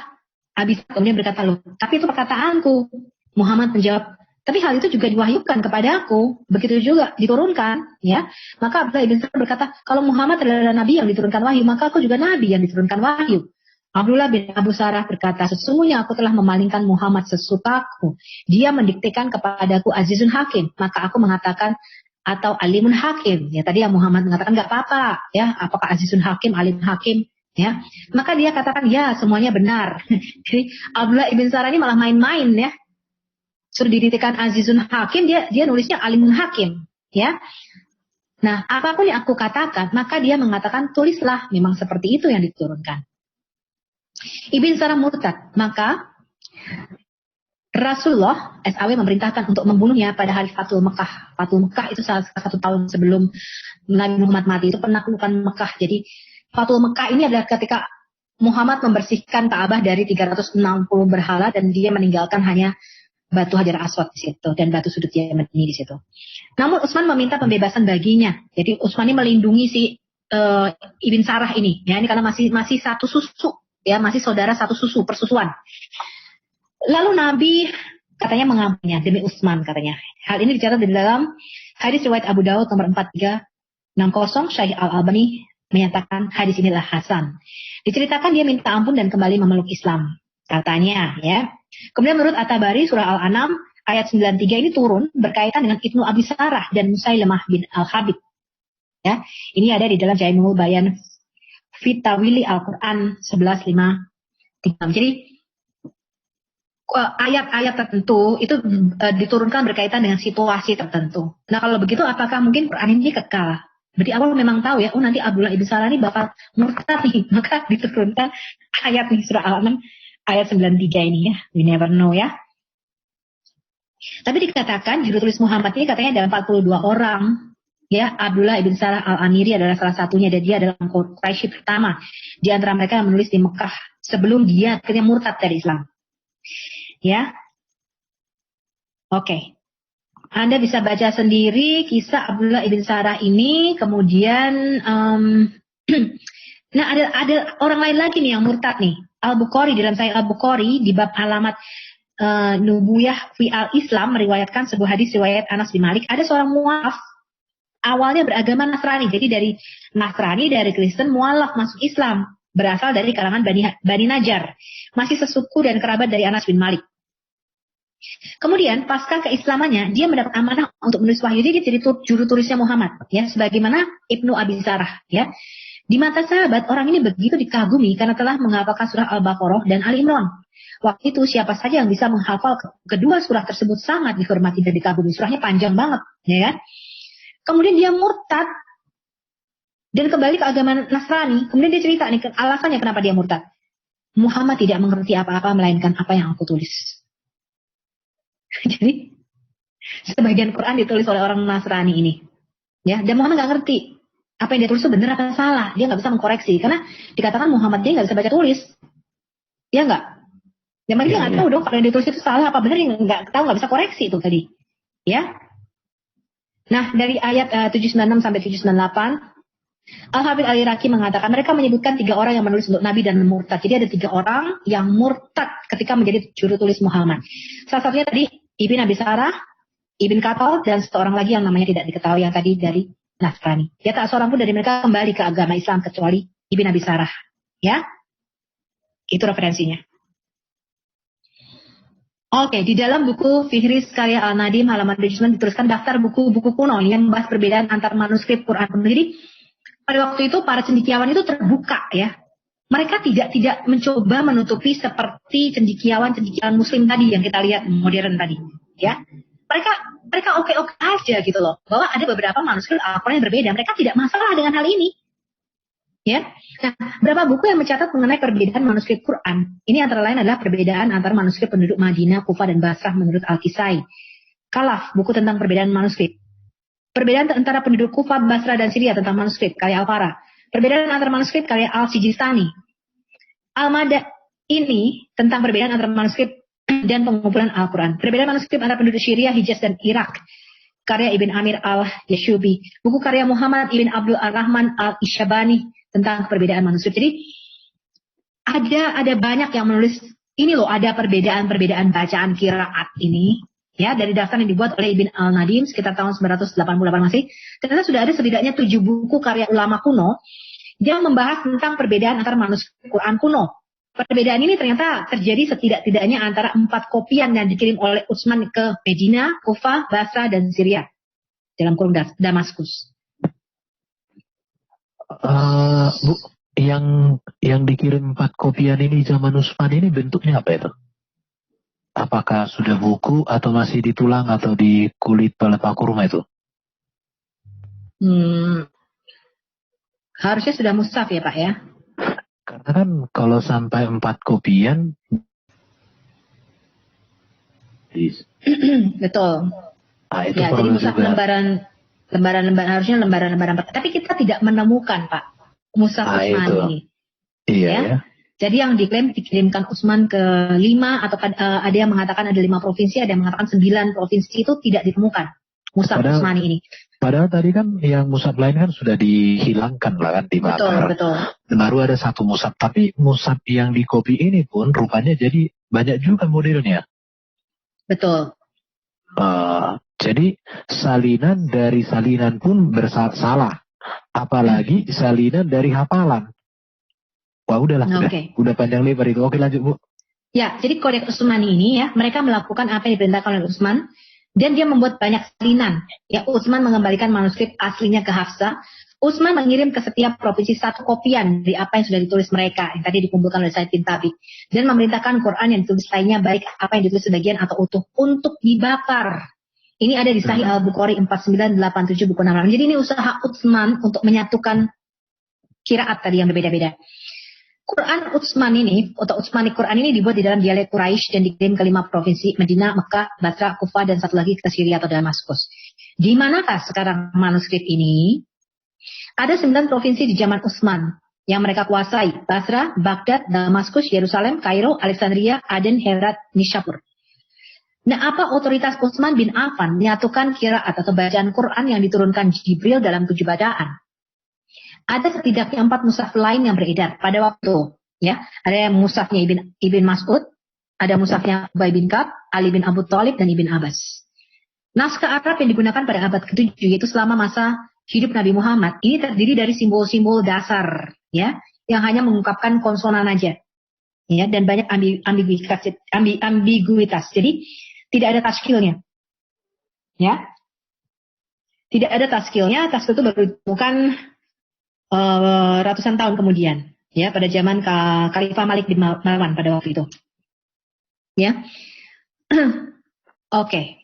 kemudian berkata, loh, tapi itu perkataanku. Muhammad menjawab, tapi hal itu juga diwahyukan kepada aku. Begitu juga diturunkan. Ya. Maka Abdullah ibn Sarah berkata, kalau Muhammad adalah nabi yang diturunkan wahyu, maka aku juga nabi yang diturunkan wahyu. Abdullah bin Abu Sarah berkata, sesungguhnya aku telah memalingkan Muhammad sesukaku. Dia mendiktekan kepadaku Azizun Hakim. Maka aku mengatakan, atau Alimun Hakim. Ya, tadi yang Muhammad mengatakan, enggak apa-apa. Ya, apakah Azizun Hakim, Alimun Hakim. Ya, maka dia katakan, ya, semuanya benar. Jadi, Abdullah ibn Sarah ini malah main-main ya. Suruh didiktekan Azizun Hakim, dia nulisnya Alimun Hakim. Ya. Nah, apapun yang aku katakan, maka dia mengatakan, tulislah. Memang seperti itu yang diturunkan. Ibn Sarah murtad, maka Rasulullah SAW memerintahkan untuk membunuhnya pada hari Fathul Mekah. Fathul Mekah itu salah satu tahun sebelum Nabi Muhammad mati, itu penaklukan Mekah. Jadi Fathul Mekah ini adalah ketika Muhammad membersihkan Ka'bah dari 360 berhala dan dia meninggalkan hanya batu Hajar Aswad di situ dan batu sudut Yamani di situ. Namun Utsman meminta pembebasan baginya. Jadi Utsman ini melindungi si Ibn Sarah ini, ya, ini karena masih satu susu. Ya, masih saudara satu susu, persusuan. Lalu Nabi katanya mengampuninya demi Utsman katanya. Hal ini dicatat di dalam hadis riwayat Abu Daud nomor 4360. Syekh Al-Albani menyatakan hadis inilah hasan. Diceritakan dia minta ampun dan kembali memeluk Islam. Katanya ya. Kemudian menurut At-Tabari surah Al-An'am ayat 93 ini turun berkaitan dengan Ibnu Abi Sarah dan Musailamah bin Al-Habib. Ya, ini ada di dalam Jami'ul Bayan Fitawili Al-Quran 11:5-6. Jadi ayat-ayat tertentu itu diturunkan berkaitan dengan situasi tertentu. Nah kalau begitu apakah mungkin Quran ini kekal? Berarti Allah memang tahu ya, nanti Abdullah ibn Sarah ini bakal murtad nih. Maka diturunkan ayat di surah Al-An'am ayat 93 ini ya. We never know ya. Tapi dikatakan juru tulis Muhammad ini katanya ada 42 orang. Ya, Abdullah ibn Sarah al-Amiri adalah salah satunya dan dia adalah Quraisy pertama di antara mereka yang menulis di Mekah sebelum dia akhirnya murtad dari Islam. Ya. Oke. Anda bisa baca sendiri kisah Abdullah ibn Sarah ini, kemudian Nah, ada orang lain lagi nih yang murtad nih. Al-Bukhari, dalam Sahih Al-Bukhari di bab alamat Nubuyah fi al-Islam meriwayatkan sebuah hadis riwayat Anas bin Malik. Ada seorang mualaf awalnya beragama Nasrani. Jadi dari Nasrani, dari Kristen, mualaf masuk Islam. Berasal dari kalangan Bani Najjar. Masih sesuku dan kerabat dari Anas bin Malik. Kemudian pasca keislamannya dia mendapat amanah untuk menulis wahyu. Jadi juru tulisnya Muhammad, ya, sebagaimana Ibnu Abi Sarah, ya. Di mata sahabat orang ini begitu dikagumi karena telah menghafalkan surah Al-Baqarah dan Al-Imran. Waktu itu siapa saja yang bisa menghafal kedua surah tersebut sangat dihormati dan dikagumi. Surahnya panjang banget, ya kan? Kemudian dia murtad dan kembali ke agama Nasrani. Kemudian dia cerita nih alasannya kenapa dia murtad. Muhammad tidak mengerti apa-apa melainkan apa yang aku tulis. Jadi sebagian Quran ditulis oleh orang Nasrani ini, ya, dan Muhammad nggak ngerti apa yang dia tulis itu benar apa salah. Dia nggak bisa mengkoreksi karena dikatakan Muhammad dia nggak bisa baca tulis, ya nggak? Ya dia nggak tahu dong kalau yang ditulis itu salah apa benar, yang nggak tahu, nggak bisa koreksi itu tadi, ya. Nah dari ayat 796 sampai 798. Al-Hafidz Al-Iraqi mengatakan mereka menyebutkan 3 orang yang menulis untuk Nabi dan murtad. Jadi ada 3 orang yang murtad ketika menjadi juru tulis Muhammad. Salah satunya tadi Ibn Abi Sarah, Ibn Katal, dan seorang lagi yang namanya tidak diketahui yang tadi dari Nasrani. Ya, tak seorang pun dari mereka kembali ke agama Islam kecuali Ibn Abi Sarah. Ya, itu referensinya. Oke, di dalam buku Fihris karya Al-Nadim halaman 79 dituliskan daftar buku-buku kuno yang membahas perbedaan antar manuskrip Quran. Jadi pada waktu itu para cendekiawan itu terbuka, ya. Mereka tidak mencoba menutupi seperti cendekiawan Muslim tadi yang kita lihat modern tadi, ya. Mereka oke aja gitu loh, bahwa ada beberapa manuskrip Al-Quran yang berbeda. Mereka tidak masalah dengan hal ini, ya. Nah, berapa buku yang mencatat mengenai perbedaan manuskrip Quran? Ini antara lain adalah perbedaan antar manuskrip penduduk Madinah, Kufah, dan Basrah menurut Al-Kisai. Kalaf, buku tentang perbedaan manuskrip. Perbedaan antara penduduk Kufah, Basrah, dan Syria tentang manuskrip karya Al-Farah. Perbedaan antara manuskrip karya Al-Sijistani. Al-Mada ini tentang perbedaan antara manuskrip dan pengumpulan Al-Quran. Perbedaan manuskrip antara penduduk Syria, Hijaz, dan Irak karya Ibn Amir Al-Yashubi. Buku karya Muhammad Ibn Abdul Ar-Rahman Al-Ishabani tentang perbedaan manuskrip. Jadi ada banyak yang menulis ini loh, ada perbedaan bacaan qiraat ini. Ya, dari daftar yang dibuat oleh Ibn Al-Nadim sekitar tahun 988 masih, ternyata sudah ada setidaknya 7 buku karya ulama kuno yang membahas tentang perbedaan antara manuskrip Quran kuno. Perbedaan ini ternyata terjadi setidak-tidaknya antara 4 kopian yang dikirim oleh Utsman ke Medina, Kufah, Basra, dan Syria dalam kurung Damaskus. Bu, yang dikirim 4 kopian ini zaman Utsman ini bentuknya apa itu? Apakah sudah buku atau masih di tulang atau di kulit pelepah kurma itu? Harusnya sudah mushaf ya Pak ya? Karena kan kalau sampai 4 kopian. Betul. Nah, itu ya, jadi mushaf lembaran harusnya lembaran. Tapi kita tidak menemukan Pak mushaf Utsman ini. Iya ya. Jadi yang diklaim dikirimkan Utsman ke 5 atau ada yang mengatakan ada 5 provinsi, ada yang mengatakan 9 provinsi, itu tidak ditemukan mushaf Utsmani ini. Padahal tadi kan yang mushaf lain kan sudah dihilangkan lah kan, dibakar. Betul. Baru ada 1 mushaf, tapi mushaf yang di kopi ini pun rupanya jadi banyak juga modelnya. Betul. Jadi salinan dari salinan pun salah, apalagi salinan dari hafalan. Wah udahlah, udah panjang lebar itu. Oke lanjut Bu. Ya, jadi Kodeks Utsmani ini ya, mereka melakukan apa yang diperintahkan oleh Utsman, dan dia membuat banyak salinan. Ya, Utsman mengembalikan manuskrip aslinya ke Hafsah. Utsman mengirim ke setiap provinsi 1 kopian dari apa yang sudah ditulis mereka, yang tadi dikumpulkan oleh Said bin Tabiq, dan memerintahkan Quran yang ditulis lainnya, baik apa yang ditulis sebagian atau utuh, untuk dibakar. Ini ada di Sahih Al-Bukhari 4987 buku 6. Jadi ini usaha Utsman untuk menyatukan qiraat tadi yang berbeda-beda. Quran Utsman ini, atau Utsmani Quran ini dibuat di dalam dialek Quraisy dan dikirim ke 5 provinsi, Medina, Mekah, Basra, Kufah, dan 1 lagi ke Syria atau Damaskus. Di manakah sekarang manuskrip ini? Ada 9 provinsi di zaman Utsman yang mereka kuasai: Basra, Baghdad, Damaskus, Yerusalem, Kairo, Alexandria, Aden, Herat, Nishapur. Nah, apa otoritas Utsman bin Affan menyatukan qiraat atau bacaan Quran yang diturunkan Jibril dalam 7 bacaan? Ada setidaknya 4 mushaf lain yang beredar pada waktu. Ya, ada yang mushafnya Ibn Mas'ud, ada mushafnya Ubay bin Ka'ab, Ali bin Abu Thalib, dan Ibn Abbas. Naskah Arab yang digunakan pada abad ke-7 yaitu selama masa hidup Nabi Muhammad ini terdiri dari simbol-simbol dasar, ya, yang hanya mengungkapkan konsonan aja, ya, dan banyak ambiguitas. Jadi tidak ada taskilnya, ya, tidak ada taskilnya. Taskil itu baru ditemukan ratusan tahun kemudian, ya, pada zaman Khalifah Malik bin Marwan pada waktu itu, ya. Oke.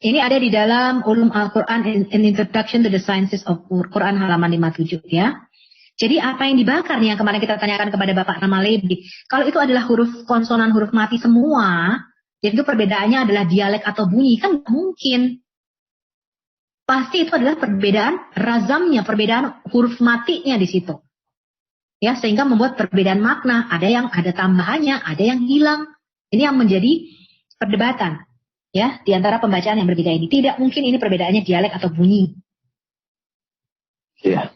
Ini ada di dalam Ulum Al-Quran An Introduction to the Sciences of Quran halaman 57, ya. Jadi apa yang dibakar nih yang kemarin kita tanyakan kepada Bapak Ramalebi, kalau itu adalah huruf konsonan, huruf mati semua, jadi itu perbedaannya adalah dialek atau bunyi, kan nggak mungkin. Pasti itu adalah perbedaan razamnya, perbedaan huruf matinya di situ. Ya, sehingga membuat perbedaan makna, ada yang ada tambahannya, ada yang hilang. Ini yang menjadi perdebatan, ya, di antara pembacaan yang berbeda ini. Tidak mungkin ini perbedaannya dialek atau bunyi. Iya.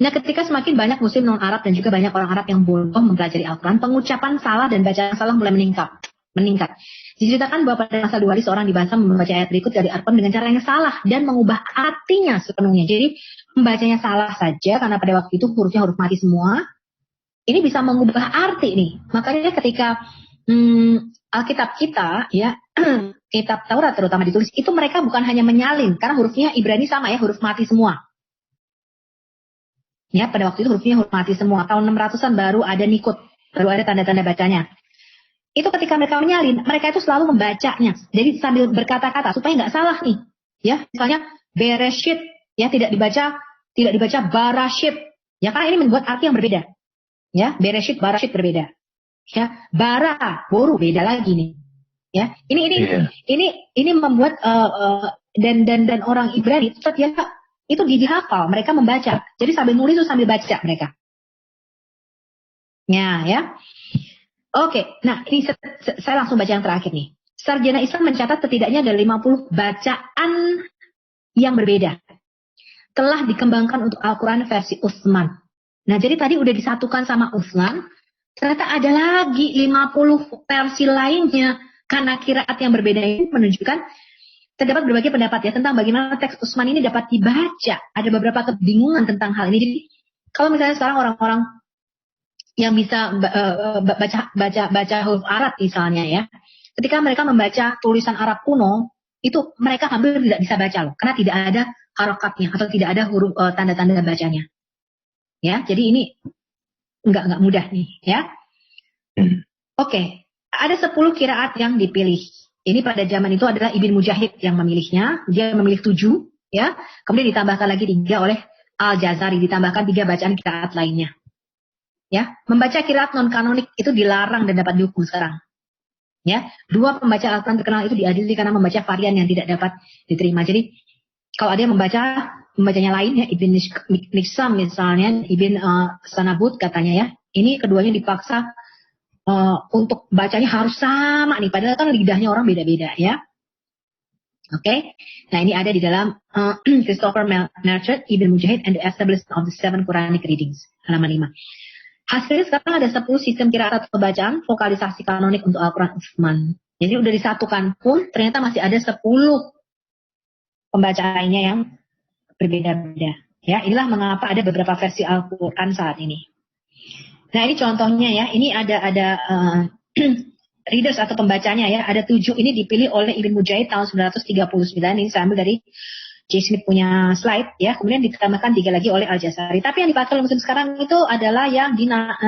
Nah, ketika semakin banyak muslim non-Arab dan juga banyak orang Arab yang bodoh mempelajari Al-Quran, pengucapan salah dan bacaan salah mulai meningkat. Diceritakan bahwa pada masa dua hari seorang di Basra membaca ayat berikut dari Al-Quran dengan cara yang salah dan mengubah artinya sepenuhnya. Jadi membacanya salah saja karena pada waktu itu hurufnya huruf mati semua. Ini bisa mengubah arti nih. Makanya ketika Alkitab kita, ya, kitab Taurat terutama ditulis, itu mereka bukan hanya menyalin karena hurufnya Ibrani sama, ya, huruf mati semua. Ya, pada waktu itu hurufnya huruf mati semua. Tahun 600-an baru ada nikut, baru ada tanda-tanda bacanya. Itu ketika mereka menyalin, mereka itu selalu membacanya. Jadi sambil berkata-kata supaya nggak salah nih. Ya, misalnya Bereshit, ya, tidak dibaca Barashit. Ya, karena ini membuat arti yang berbeda. Ya, Bereshit, Barashit berbeda. Ya, bara, boru beda lagi nih. Ya, ini membuat dan orang Ibrani itu ternyata itu gigi hafal, mereka membaca. Jadi sambil nulis itu sambil baca mereka. Ya. Oke, nah ini saya langsung baca yang terakhir nih. Sarjana Islam mencatat setidaknya ada 50 bacaan yang berbeda. Telah dikembangkan untuk Al-Quran versi Utsman. Nah, jadi tadi udah disatukan sama Utsman, ternyata ada lagi 50 versi lainnya. Karena kiraat yang berbeda ini menunjukkan terdapat berbagai pendapat, ya, tentang bagaimana teks Utsman ini dapat dibaca. Ada beberapa kebingungan tentang hal ini. Jadi kalau misalnya sekarang orang-orang yang bisa baca huruf Arab misalnya, ya, ketika mereka membaca tulisan Arab kuno, itu mereka hampir tidak bisa baca loh, karena tidak ada harokatnya atau tidak ada huruf tanda-tanda bacanya. Ya, jadi ini enggak mudah nih, ya. Oke, ada 10 kiraat yang dipilih. Ini pada zaman itu adalah Ibn Mujahid yang memilihnya. Dia memilih 7, ya. Kemudian ditambahkan lagi 3 oleh Al-Jazari, ditambahkan 3 bacaan kiraat lainnya. Ya, membaca kiraat non kanonik itu dilarang dan dapat dihukum sekarang. Ya, 2 pembaca Al-Quran terkenal itu diadili karena membaca varian yang tidak dapat diterima. Jadi kalau ada yang membacanya lain, ya, Ibn Miksam misalnya, Ibn Sanabut katanya, ya, ini keduanya dipaksa untuk bacanya harus sama nih, padahal kan lidahnya orang beda-beda, ya. Oke. Nah, ini ada di dalam Christopher Merchant, Ibn Mujahid and the Establishment of the 7 Quranic Readings, halaman 5. Hasilnya sekarang ada 10 sistem kiraat atau bacaan vokalisasi kanonik untuk Al-Quran Utsman. Jadi udah disatukan pun ternyata masih ada 10 pembacaan lainnya yang berbeda-beda. Ya, inilah mengapa ada beberapa versi Al-Quran saat ini. Nah, ini contohnya, ya. Ini ada readers atau pembacanya, ya. Ada 7 ini dipilih oleh Ibn Mujahid tahun 939. Ini saya ambil dari J. Smith punya slide, ya. Kemudian ditambahkan 3 lagi oleh Al-Jazari. Tapi yang dipakai oleh muslim sekarang itu adalah yang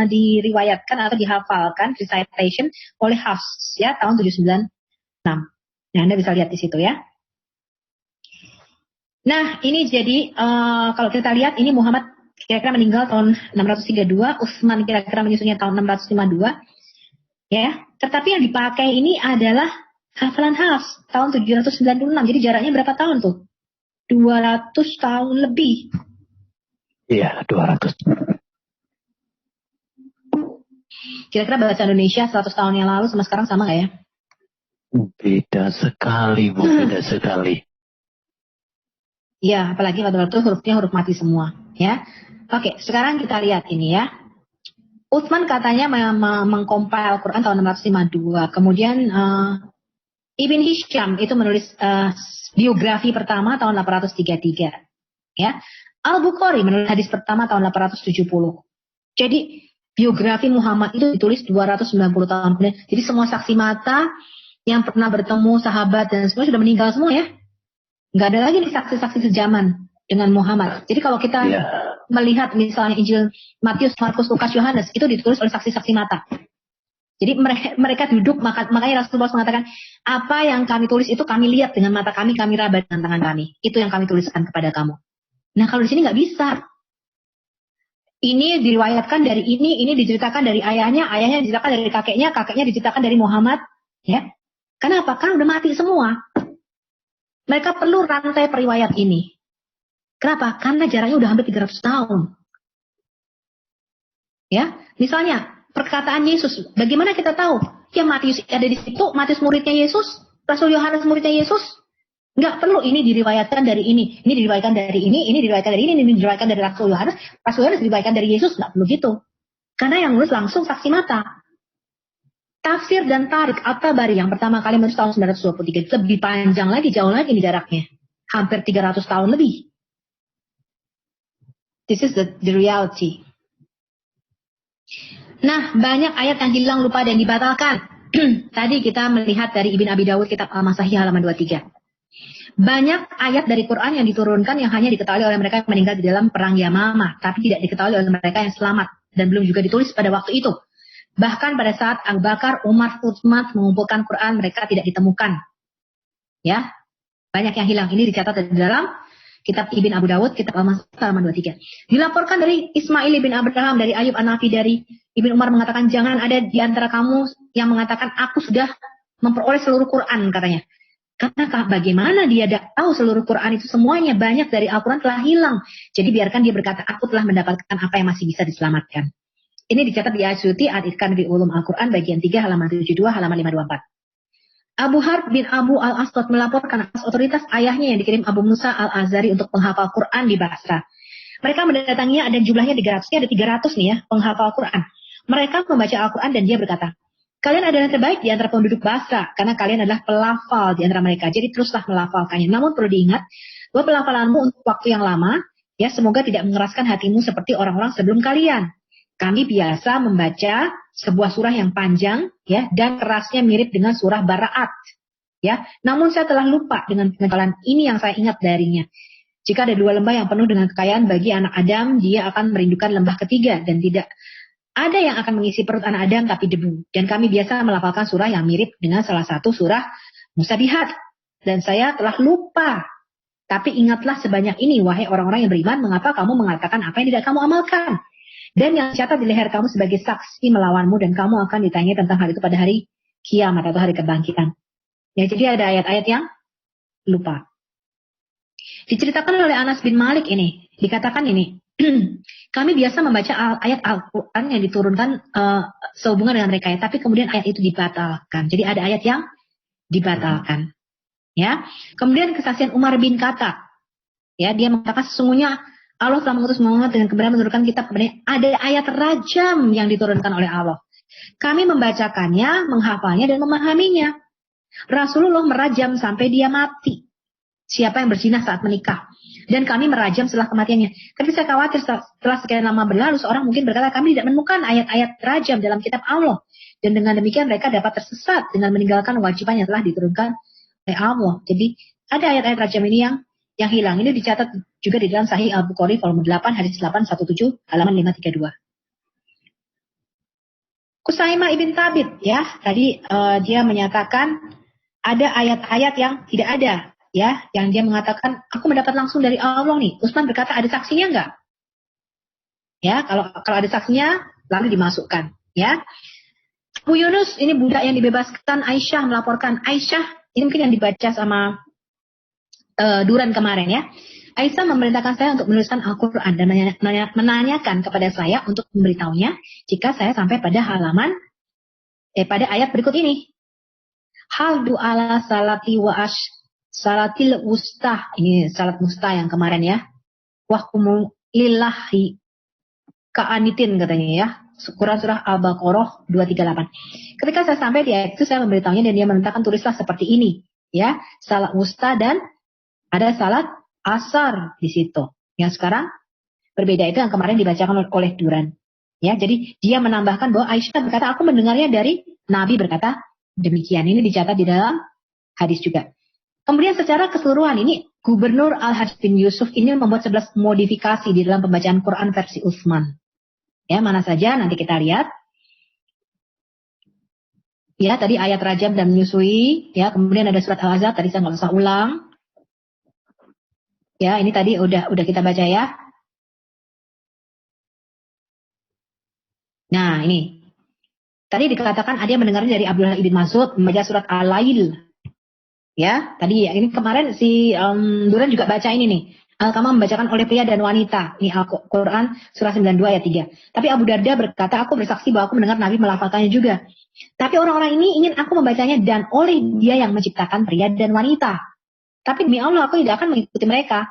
diriwayatkan atau dihafalkan, recitation oleh Hafs, ya, tahun 796. Nah, Anda bisa lihat di situ, ya. Nah, ini jadi kalau kita lihat ini Muhammad kira-kira meninggal tahun 632, Utsman kira-kira menyusunnya tahun 652. Ya, tetapi yang dipakai ini adalah hafalan Hafs tahun 796. Jadi jaraknya berapa tahun tuh? 200 tahun lebih. Iya, 200. Kira-kira bahasa Indonesia 100 tahun yang lalu sama sekarang sama nggak, ya? Beda sekali, Bu. Beda sekali. Ya, apalagi waktu hurufnya huruf mati semua, ya. Oke, sekarang kita lihat ini ya. Utsman katanya mengkompil Al-Quran tahun 652. Kemudian Ibn Hisham itu menulis biografi pertama tahun 833. Ya. Al-Bukhari menulis hadis pertama tahun 870. Jadi biografi Muhammad itu ditulis 290 tahun kemudian. Jadi semua saksi mata yang pernah bertemu sahabat dan semua sudah meninggal semua ya. Nggak ada lagi nih saksi-saksi sejaman dengan Muhammad. Jadi kalau kita melihat misalnya Injil Matius, Markus, Lukas, Yohanes itu ditulis oleh saksi-saksi mata. Jadi mereka duduk, makanya Rasulullah mengatakan, apa yang kami tulis itu kami lihat dengan mata kami raba dengan tangan kami. Itu yang kami tuliskan kepada kamu. Nah kalau di sini nggak bisa. Ini diriwayatkan dari ini diceritakan dari ayahnya diceritakan dari kakeknya diceritakan dari Muhammad. Ya. Kenapa? Kan udah mati semua. Mereka perlu rantai periwayat ini. Kenapa? Karena jaraknya udah hampir 300 tahun. Ya, misalnya perkataan Yesus, bagaimana kita tahu? Ya Matius ada di situ, Matius muridnya Yesus, Rasul Yohanes muridnya Yesus. Enggak perlu ini diriwayatkan dari ini diriwayatkan dari ini diriwayatkan dari ini diriwayatkan dari Rasul Yohanes diriwayatkan dari Yesus, enggak perlu gitu. Karena yang nulis langsung saksi mata. Tafsir dan Tarik At-Tabari yang pertama kali menulis tahun 923 lebih panjang lagi, jauh lagi nih jaraknya. Hampir 300 tahun lebih. This is the reality. Nah, banyak ayat yang hilang, lupa dan dibatalkan. Tadi kita melihat dari Ibn Abi Dawud kitab Al-Masahi halaman 23. Banyak ayat dari Quran yang diturunkan yang hanya diketahui oleh mereka yang meninggal di dalam perang Yamamah, tapi tidak diketahui oleh mereka yang selamat dan belum juga ditulis pada waktu itu. Bahkan pada saat Abu Bakar, Umar, Utsman mengumpulkan Quran, mereka tidak ditemukan. Ya, banyak yang hilang. Ini dicatat di dalam kitab Ibn Abu Dawud, kitab Al-Masih halaman 23. Dilaporkan dari Ismail bin Abraham, dari Ayub An-Nafi, dari Ibn Umar mengatakan, jangan ada di antara kamu yang mengatakan, aku sudah memperoleh seluruh Quran, katanya. Karena bagaimana dia tahu seluruh Quran itu semuanya, banyak dari Al-Quran telah hilang. Jadi biarkan dia berkata, aku telah mendapatkan apa yang masih bisa diselamatkan. Ini dicatat di Asyuti Al-Itqan fi Ulum Al-Quran bagian 3 halaman 72 halaman 524. Abu Harb bin Abu Al-Aswad melaporkan atas otoritas ayahnya yang dikirim Abu Musa Al-Azhari untuk penghafal Quran di Basra. Mereka mendatanginya, ada jumlahnya 300, ada 300 nih ya penghafal Quran. Mereka membaca Al-Quran dan dia berkata, kalian adalah yang terbaik di antara penduduk Basra karena kalian adalah pelafal di antara mereka. Jadi teruslah melafalkannya. Namun perlu diingat bahwa pelafalanmu untuk waktu yang lama ya semoga tidak mengeraskan hatimu seperti orang-orang sebelum kalian. Kami biasa membaca sebuah surah yang panjang ya dan kerasnya mirip dengan surah Bara'at ya. Namun saya telah lupa dengan pengenalan ini yang saya ingat darinya. Jika ada 2 lembah yang penuh dengan kekayaan bagi anak Adam, dia akan merindukan lembah ketiga dan tidak ada yang akan mengisi perut anak Adam tapi debu. Dan kami biasa melafalkan surah yang mirip dengan salah satu surah Musabihat. Dan saya telah lupa. Tapi ingatlah sebanyak ini wahai orang-orang yang beriman, mengapa kamu mengatakan apa yang tidak kamu amalkan? Dan yang catat di leher kamu sebagai saksi melawanmu dan kamu akan ditanya tentang hal itu pada hari kiamat atau hari kebangkitan. Ya, jadi ada ayat-ayat yang lupa. Diceritakan oleh Anas bin Malik ini, dikatakan ini, kami biasa membaca ayat Al-Quran yang diturunkan sehubungan dengan mereka, tapi kemudian ayat itu dibatalkan. Jadi ada ayat yang dibatalkan. Ya, kemudian kesaksian Umar bin Khattab. Ya, dia mengatakan sesungguhnya Allah telah mengutus Muhammad dengan kebenaran menurunkan kitab kepadanya. Ada ayat rajam yang diturunkan oleh Allah. Kami membacakannya, menghafalnya dan memahaminya. Rasulullah merajam sampai dia mati. Siapa yang berzina saat menikah. Dan kami merajam setelah kematiannya. Tapi saya khawatir setelah sekian lama berlalu, seorang mungkin berkata kami tidak menemukan ayat-ayat rajam dalam kitab Allah. Dan dengan demikian mereka dapat tersesat dengan meninggalkan wajiban yang telah diturunkan oleh Allah. Jadi ada ayat-ayat rajam ini yang hilang. Ini dicatat juga di dalam Sahih Al-Bukhari volume 8 hadis 817 halaman 532. Kusaimah ibn Thabit ya, tadi dia menyatakan ada ayat-ayat yang tidak ada ya, yang dia mengatakan aku mendapat langsung dari Allah nih. Utsman berkata ada saksinya enggak? Ya, kalau ada saksinya lalu dimasukkan ya. Abu Yunus ini budak yang dibebaskan, Aisyah melaporkan. Aisyah ini mungkin yang dibaca sama Duran kemarin ya. Aisyah memerintahkan saya untuk menuliskan Al-Quran dan menanyakan kepada saya untuk memberitahunya jika saya sampai pada pada ayat berikut ini. Hal du'ala salati wa salatil wusta. Ini salat wusta yang kemarin ya. Wahkumu lillahi ka'anitin katanya ya. Quran surah Al-Baqarah 238. Ketika saya sampai di ayat itu, saya memberitahunya dan dia menentangkan, tulislah seperti ini ya, salat wusta dan ada salat asar di situ. Yang sekarang berbeda, itu yang kemarin dibacakan oleh Duran. Ya, jadi dia menambahkan bahwa Aisyah berkata, aku mendengarnya dari Nabi berkata demikian. Ini dicatat di dalam hadis juga. Kemudian secara keseluruhan ini Gubernur Al-Hajj bin Yusuf ini membuat 11 modifikasi di dalam pembacaan Quran versi Utsman. Ya, mana saja nanti kita lihat. Ya, tadi ayat rajam dan menyusui. Ya, kemudian ada surat Al-Ahzab, tadi saya nggak usah ulang. Ya, ini tadi udah kita baca ya. Nah, ini. Tadi dikatakan ada yang mendengarnya dari Abdullah ibn Mas'ud membaca surat Al-Lail. Ya, tadi ya, ini kemarin si Duran juga baca ini nih. Al-Qamah membacakan oleh pria dan wanita. Ini Al-Quran surah 92 ayat 3. Tapi Abu Darda berkata, aku bersaksi bahwa aku mendengar Nabi melafalkannya juga. Tapi orang-orang ini ingin aku membacanya dan oleh dia yang menciptakan pria dan wanita. Tapi demi Allah aku tidak akan mengikuti mereka.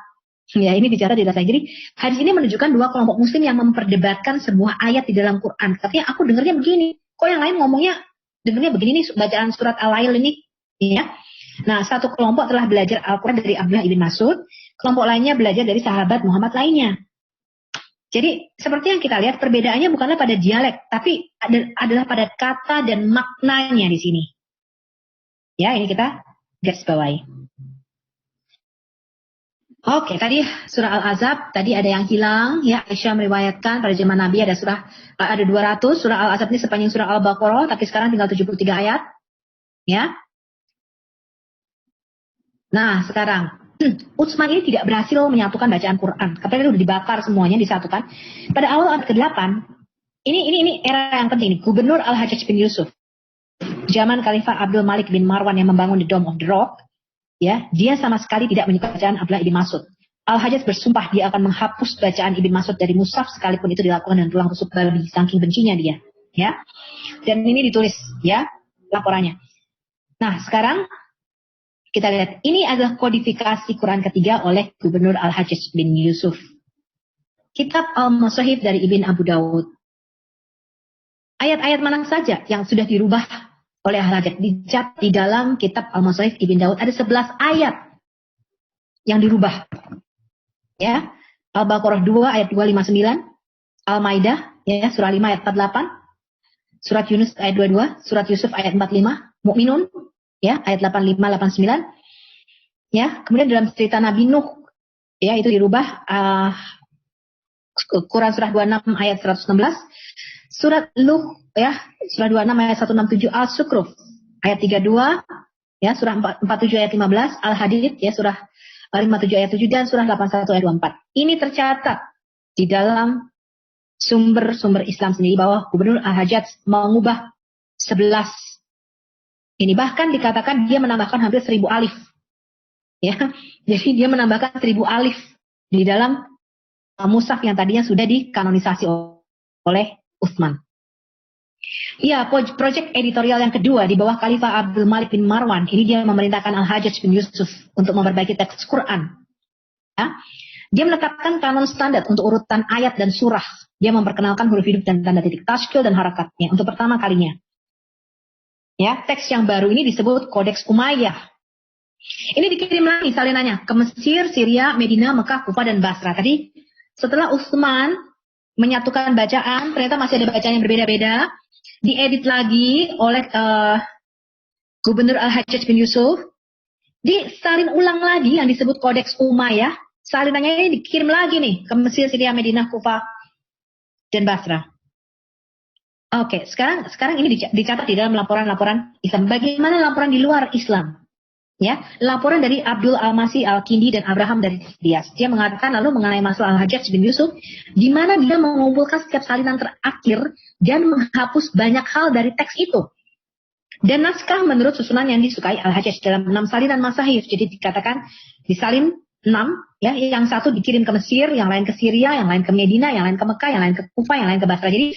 Ya, ini bicara di dasar. Jadi hadis ini menunjukkan dua kelompok muslim yang memperdebatkan sebuah ayat di dalam Quran. Katanya aku dengarnya begini. Kok yang lain ngomongnya dengarnya begini nih, bacaan surat Al-Lail ini. Ya. Nah, satu kelompok telah belajar Al-Quran dari Abdullah ibn Mas'ud, kelompok lainnya belajar dari sahabat Muhammad lainnya. Jadi, seperti yang kita lihat, perbedaannya bukanlah pada dialek, tapi adalah pada kata dan maknanya di sini. Ya, ini kita garis bawahi. Oke, tadi surah Al-Ahzab, tadi ada yang hilang, ya, Aisyah meriwayatkan pada zaman Nabi ada 200, surah Al-Ahzab ini sepanjang surah Al-Baqarah, tapi sekarang tinggal 73 ayat. Ya. Nah, sekarang Utsman ini tidak berhasil menyatukan bacaan Quran. Katanya itu dibakar semuanya, disatukan. Pada awal abad ke-8, ini era yang penting nih. Gubernur Al-Hajjaj bin Yusuf, zaman Khalifah Abdul Malik bin Marwan yang membangun the Dome of the Rock, ya, dia sama sekali tidak menyukai bacaan Abdullah ibn Mas'ud. Al-Hajjaj bersumpah dia akan menghapus bacaan Ibn Mas'ud dari mushaf sekalipun itu dilakukan dengan tulang rusuk babi, saking bencinya dia, ya. Dan ini ditulis, ya, laporannya. Nah, sekarang kita lihat, ini adalah kodifikasi Quran ketiga oleh Gubernur Al-Hajjaj bin Yusuf. Kitab Al-Musahif dari Ibn Abu Dawud. Ayat-ayat mana saja yang sudah dirubah oleh Al-Hajjaj? Dicatat di dalam kitab Al-Musahif Ibn Dawud ada 11 ayat yang dirubah. Ya, Al-Baqarah 2 ayat 259, Al-Maidah ya surah 5 ayat 48, surat Yunus ayat 22, surat Yusuf ayat 45, Mukminun ya, ayat 85, 89. Ya, kemudian dalam cerita Nabi Nuh, ya, itu dirubah Quran surah 26 ayat 116. Surat Nuh, ya, surah 26 ayat 167, Al-Sukruf, ayat 32, ya, surah 47 ayat 15, Al-Hadid, ya, surah 57 ayat 7, dan surah 81 ayat 24. Ini tercatat di dalam sumber-sumber Islam sendiri bahwa Gubernur Al-Hajjaj mengubah 11. Ini bahkan dikatakan dia menambahkan hampir 1000 alif. Ya, jadi dia menambahkan 1000 alif di dalam mushaf yang tadinya sudah dikanonisasi oleh Utsman. Ya, proyek editorial yang kedua di bawah Khalifah Abdul Malik bin Marwan, ini dia memerintahkan Al-Hajjaj bin Yusuf untuk memperbaiki teks Quran. Ya. Dia menetapkan kanon standar untuk urutan ayat dan surah. Dia memperkenalkan huruf hidup dan tanda titik, tashkil dan harakatnya untuk pertama kalinya. Ya, teks yang baru ini disebut Kodeks Umayyah. Ini dikirim lagi salinannya ke Mesir, Syria, Medina, Mekah, Kufah, dan Basra. Tadi setelah Utsman menyatukan bacaan, ternyata masih ada bacaan yang berbeda-beda. Diedit lagi oleh Gubernur Al-Hajjaj bin Yusuf. Disalin ulang lagi yang disebut Kodeks Umayyah. Salinannya ini dikirim lagi nih ke Mesir, Syria, Medina, Kufah, dan Basra. Oke, sekarang ini dicatat di dalam laporan-laporan Islam. Bagaimana laporan di luar Islam? Ya, laporan dari Abdul Al-Masih Al-Kindi dan Abraham dari Dias. Dia mengatakan lalu mengenai masalah Al-Hajjaj bin Yusuf, di mana dia mengumpulkan setiap salinan terakhir dan menghapus banyak hal dari teks itu. Dan naskah menurut susunan yang disukai Al-Hajjaj dalam 6 salinan masahif. Jadi dikatakan disalin 6, ya, yang satu dikirim ke Mesir, yang lain ke Syria, yang lain ke Medina, yang lain ke Mekah, yang lain ke Kufah, yang lain ke Basra. Jadi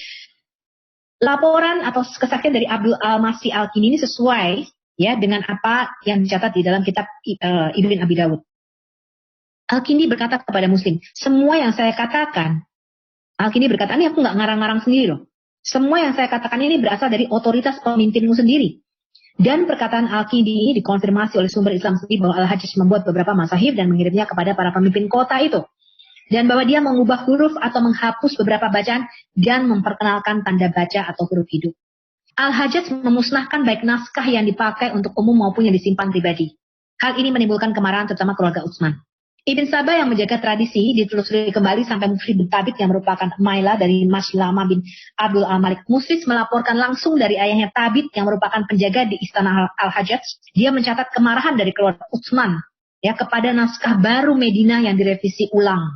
laporan atau kesaksian dari Abdul Al-Masih Al-Kindi ini sesuai ya dengan apa yang dicatat di dalam kitab Ibn Abi Dawud. Al-Kindi berkata kepada Muslim, semua yang saya katakan, Al-Kindi berkata, ini aku nggak ngarang-ngarang sendiri loh. Semua yang saya katakan ini berasal dari otoritas pemimpinmu sendiri. Dan perkataan Al-Kindi ini dikonfirmasi oleh sumber Islam sendiri bahwa Al-Hajjaj membuat beberapa masahif dan mengirimnya kepada para pemimpin kota itu. Dan bahwa dia mengubah huruf atau menghapus beberapa bacaan dan memperkenalkan tanda baca atau huruf hidup. Al-Hajjaj memusnahkan baik naskah yang dipakai untuk umum maupun yang disimpan pribadi. Hal ini menimbulkan kemarahan terutama keluarga Utsman. Ibn Sabah yang menjaga tradisi ditelusuri kembali sampai Mufri bin Tabit yang merupakan Maila dari Maslama bin Abdul Al-Malik Muslis melaporkan langsung dari ayahnya Tabit yang merupakan penjaga di istana Al-Hajjaj. Dia mencatat kemarahan dari keluarga Utsman ya kepada naskah baru Medina yang direvisi ulang.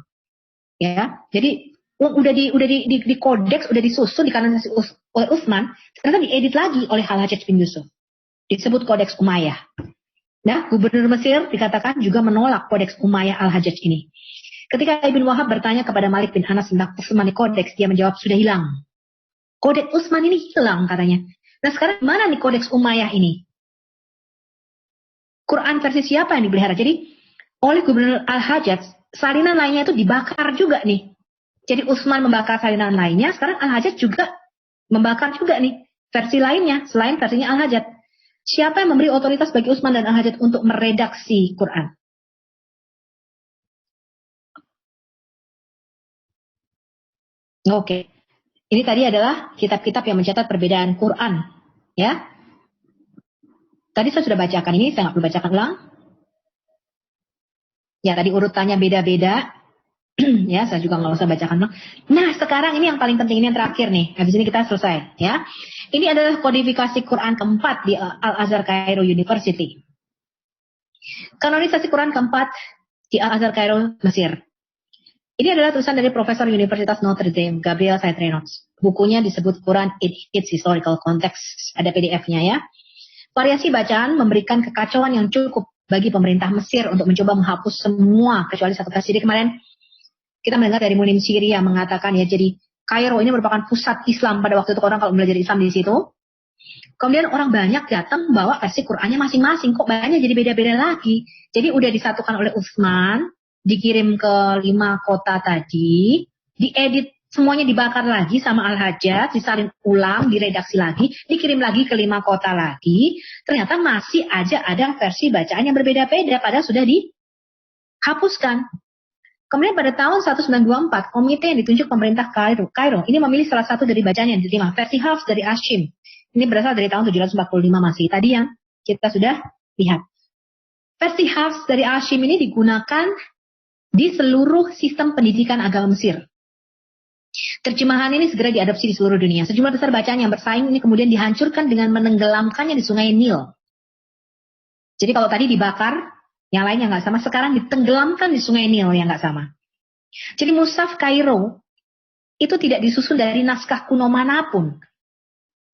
Ya, jadi udah di kodeks, udah disusun dikarenakan oleh Utsman, ternyata diedit lagi oleh Al-Hajjaj bin Yusuf. Disebut Kodeks Umayyah. Nah, Gubernur Mesir dikatakan juga menolak Kodeks Umayyah Al-Hajjaj ini. Ketika Ibn Wahab bertanya kepada Malik bin Anas tentang Utsmani Kodeks, dia menjawab sudah hilang. Kodeks Utsman ini hilang katanya. Nah, sekarang mana nih Kodeks Umayyah ini? Quran versi siapa yang dipelihara? Jadi, oleh Gubernur Al-Hajjaj, salinan lainnya itu dibakar juga nih. Jadi Utsman membakar salinan lainnya, sekarang Al-Hajjaj juga membakar juga nih versi lainnya selain versinya Al-Hajjaj. Siapa yang memberi otoritas bagi Utsman dan Al-Hajjaj untuk meredaksi Quran? Oke. Ini tadi adalah kitab-kitab yang mencatat perbedaan Quran. Ya. Tadi saya sudah bacakan ini, saya nggak perlu bacakan ulang. Ya, tadi urutannya beda-beda. Ya, saya juga nggak usah bacakan ulang. Nah, sekarang ini yang paling penting, ini yang terakhir nih. Habis ini kita selesai. Ya. Ini adalah kodifikasi Quran keempat di Al-Azhar Cairo University. Kanonisasi Quran keempat di Al-Azhar Cairo, Mesir. Ini adalah tulisan dari Profesor Universitas Notre Dame, Gabriel Said Reynolds. Bukunya disebut Quran in its Historical Context. Ada PDF-nya ya. Variasi bacaan memberikan kekacauan yang cukup bagi pemerintah Mesir untuk mencoba menghapus semua kecuali satu versi. Jadi kemarin kita mendengar dari Munim Siri yang mengatakan ya, jadi Kairo ini merupakan pusat Islam pada waktu itu, orang kalau belajar Islam di situ. Kemudian orang banyak datang membawa versi Qurannya masing-masing, kok banyak jadi beda-beda lagi. Jadi udah disatukan oleh Utsman, dikirim ke 5 kota tadi, diedit semuanya dibakar lagi sama Al-Hajjaj, disalin ulang, diredaksi lagi, dikirim lagi ke 5 kota lagi. Ternyata masih aja ada versi bacaan yang berbeda-beda, padahal sudah dihapuskan. Kemudian pada tahun 1924, komite yang ditunjuk pemerintah Kairo ini memilih salah satu dari bacaan yang diterima, versi Hafs dari Ashim. Ini berasal dari tahun 745 Masehi. Tadi yang kita sudah lihat. Versi Hafs dari Ashim ini digunakan di seluruh sistem pendidikan agama Mesir. Terjemahan ini segera diadopsi di seluruh dunia. Sejumlah besar bacaan yang bersaing ini kemudian dihancurkan dengan menenggelamkannya di sungai Nil. Jadi kalau tadi dibakar, yang lainnya nggak sama, sekarang ditenggelamkan di sungai Nil yang nggak sama. Jadi Mushaf Kairo itu tidak disusun dari naskah kuno manapun,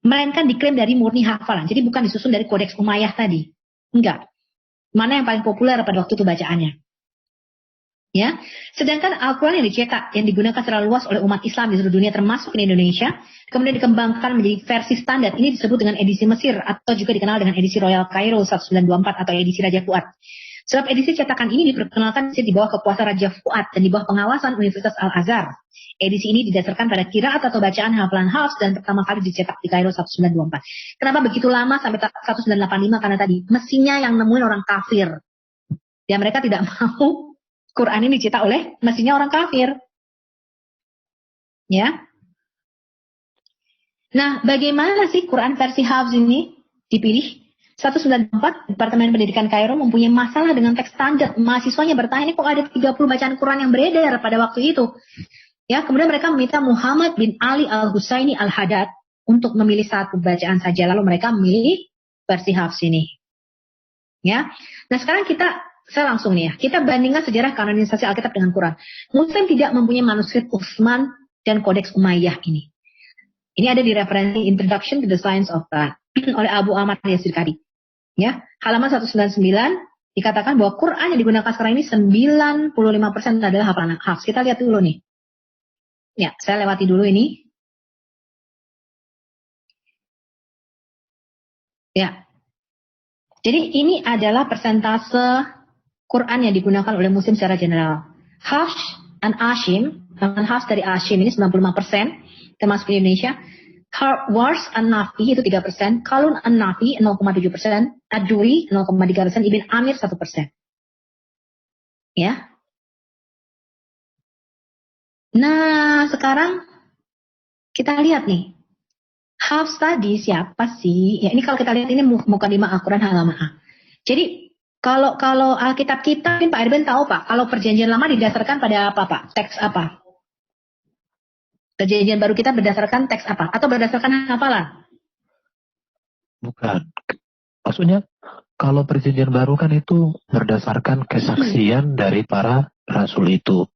melainkan diklaim dari murni hafalan. Jadi bukan disusun dari Kodeks Umayyah tadi. Enggak. Mana yang paling populer pada waktu itu bacaannya. Ya, sedangkan Al-Quran yang dicetak, yang digunakan secara luas oleh umat Islam di seluruh dunia termasuk di Indonesia, kemudian dikembangkan menjadi versi standar. Ini disebut dengan edisi Mesir atau juga dikenal dengan edisi Royal Cairo 1924 atau edisi Raja Fuad. Sebab edisi cetakan ini diperkenalkan di bawah kekuasaan Raja Fuad dan di bawah pengawasan Universitas Al-Azhar. Edisi ini didasarkan pada qiraat atau bacaan hafalan Hafs dan pertama kali dicetak di Kairo 1924. Kenapa begitu lama sampai 1985? Karena tadi mesinnya yang nemuin orang kafir. Dan mereka tidak mau Quran ini dicetak oleh mesinnya orang kafir. Ya. Nah, bagaimana sih Quran versi Hafs ini dipilih? 1994, Departemen Pendidikan Kairo mempunyai masalah dengan teks standar. Mahasiswanya bertanya, ini kok ada 30 bacaan Quran yang beredar pada waktu itu? Ya, kemudian mereka meminta Muhammad bin Ali Al-Husaini Al-Haddad untuk memilih satu bacaan saja. Lalu mereka memilih versi Hafs ini. Ya. Nah, sekarang saya langsung nih ya. Kita bandingkan sejarah kanonisasi Alkitab dengan Quran. Muslim tidak mempunyai manuskrip Utsman dan Kodeks Umayyah ini. Ini ada di referensi Introduction to the Science of God oleh Abu Ahmad Yasir Kadi. Ya, halaman 199 dikatakan bahwa Quran yang digunakan sekarang ini 95% adalah hafalan Hafs. Kita lihat dulu nih. Ya, saya lewati dulu ini. Ya. Jadi ini adalah persentase Quran yang digunakan oleh Muslim secara general. Hafs dan Asim, Hafs dari Asim ini 95%, termasuk di Indonesia. Wars an-Nafi itu 3%, Kalun an-Nafi 0,7%, Ad-Duri 0,3%, Ibn Amir 1%. Ya. Nah, sekarang kita lihat nih. Hafs tadi siapa sih? Ya, ini kalau kita lihat ini muka 5 Al-Quran halaman A. Jadi kalau Alkitab kita, Pak Irben tahu Pak, kalau perjanjian lama didasarkan pada apa Pak? Teks apa? Perjanjian baru kita berdasarkan teks apa? Atau berdasarkan hafalan? Bukan. Maksudnya, kalau perjanjian baru kan itu berdasarkan kesaksian dari para rasul itu.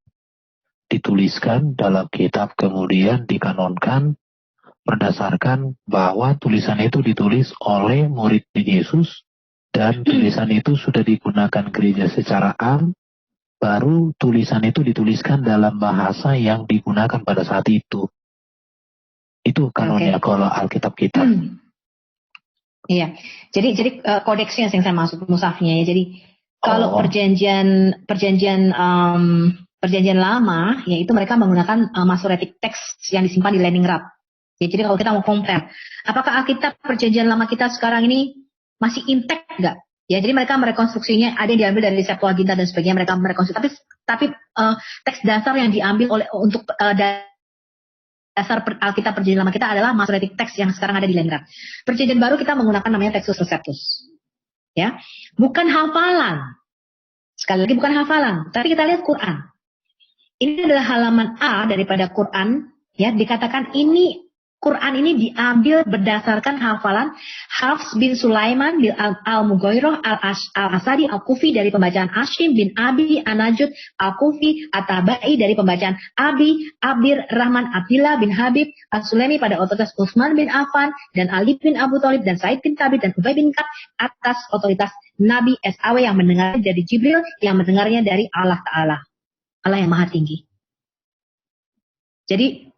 Dituliskan dalam kitab, kemudian dikanonkan berdasarkan bahwa tulisan itu ditulis oleh murid Yesus, dan tulisan itu sudah digunakan gereja secara am, baru tulisan itu dituliskan dalam bahasa yang digunakan pada saat itu. Itu kanonnya kalau Alkitab kita. Iya. Jadi kodeksnya yang saya maksud musafnya ya. Jadi kalau perjanjian lama, yaitu mereka menggunakan Masoretic text yang disimpan di Leningrad. Ya, jadi kalau kita mau compare, apakah Alkitab perjanjian lama kita sekarang ini masih intact nggak? Ya, jadi mereka merekonstruksinya, ada yang diambil dari Septuaginta dan sebagainya, mereka merekonstruksi. Tapi teks dasar yang diambil untuk dasar Alkitab perjanjian lama kita adalah Masoretic text yang sekarang ada di Leningrad. Perjanjian baru kita menggunakan namanya Textus Receptus. Ya, bukan hafalan. Sekali lagi bukan hafalan, tapi kita lihat Quran. Ini adalah halaman A daripada Quran. Ya, dikatakan ini Quran ini diambil berdasarkan hafalan Hafs bin Sulaiman bin Al-Mughirah Al-Asadi Al-Kufi dari pembacaan Asim bin Abi An-Najud Al-Kufi At-Tabai dari pembacaan Abi Abir Rahman Abdillah bin Habib Al-Sulaimi pada otoritas Utsman bin Affan dan Ali bin Abu Thalib dan Said bin Thabit dan Ubay bin Ka'ab atas otoritas Nabi SAW yang mendengarnya dari Jibril yang mendengarnya dari Allah Ta'ala, Allah yang Maha Tinggi. Jadi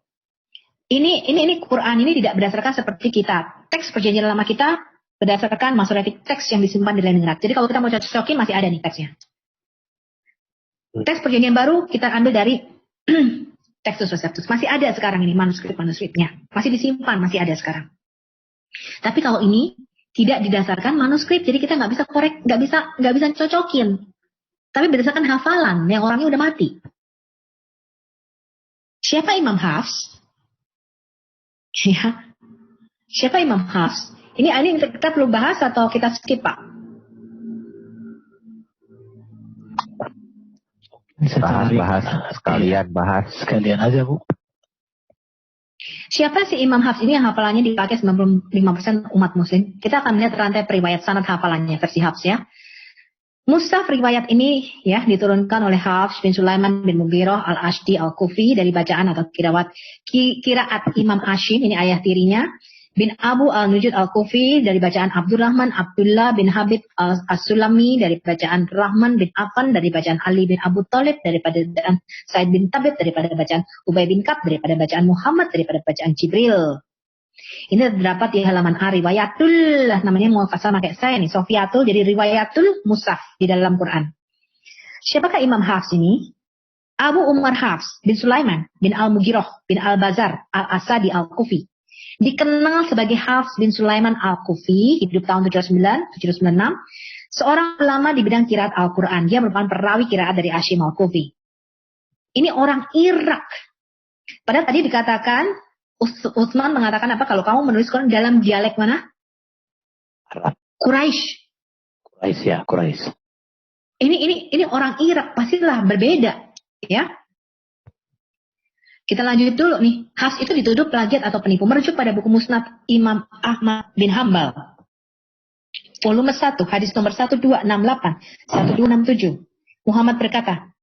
ini Quran ini tidak berdasarkan seperti kita. Teks perjanjian lama kita berdasarkan Masoretic text yang disimpan di Leningrad. Jadi kalau kita mau cocokin masih ada nih teksnya. Teks perjanjian baru kita ambil dari Textus Receptus. Masih ada sekarang ini manuskripnya. Masih disimpan, masih ada sekarang. Tapi kalau ini tidak didasarkan manuskrip, jadi kita nggak bisa korek, nggak bisa cocokin. Tapi berdasarkan hafalan yang orangnya udah mati. Siapa Imam Hafs? Ya, siapa Imam Hafs? Ini kita perlu bahas atau kita skip Pak? Bahas sekalian aja Bu. Siapa sih Imam Hafs ini yang hafalannya dipakai 95% umat Muslim? Kita akan melihat rantai periwayat sanad hafalannya versi Hafs ya. Mushaf riwayat ini ya diturunkan oleh Hafs bin Sulaiman bin Mughirah Al-Ashdi Al-Kufi dari bacaan atau kiraat Imam Asim, ini ayah tirinya, bin Abu Al-Nujud Al-Kufi dari bacaan Abdurrahman Abdullah bin Habib As-Sulami dari bacaan Rahman bin Affan dari bacaan Ali bin Abu Thalib daripada bacaan Said bin Thabit daripada bacaan Ubay bin Ka'ab daripada bacaan Muhammad daripada bacaan Jibril. Ini terdapat di halaman A riwayatul, namanya mufassal pakai saya nih, Sofiatul, jadi riwayatul Mushaf di dalam Quran. Siapakah Imam Hafs ini? Abu Umar Hafs bin Sulaiman bin Al-Mughirah bin Al-Bazar Al-Asadi Al-Kufi. Dikenal sebagai Hafs bin Sulaiman Al-Kufi, hidup tahun 796, seorang ulama di bidang qiraat Al-Quran. Dia merupakan perawi qiraat dari Asim Al-Kufi. Ini orang Irak. Padahal tadi dikatakan Utsman mengatakan apa kalau kamu menulis Quran dalam dialek mana? Quraisy. Ini orang Irak, pastilah berbeda, ya. Kita lanjut dulu nih. Hafs itu dituduh plagiat atau penipu merujuk pada buku Musnad Imam Ahmad bin Hambal. Volume 1, hadis nomor 1268, 1267. Muhammad berkata,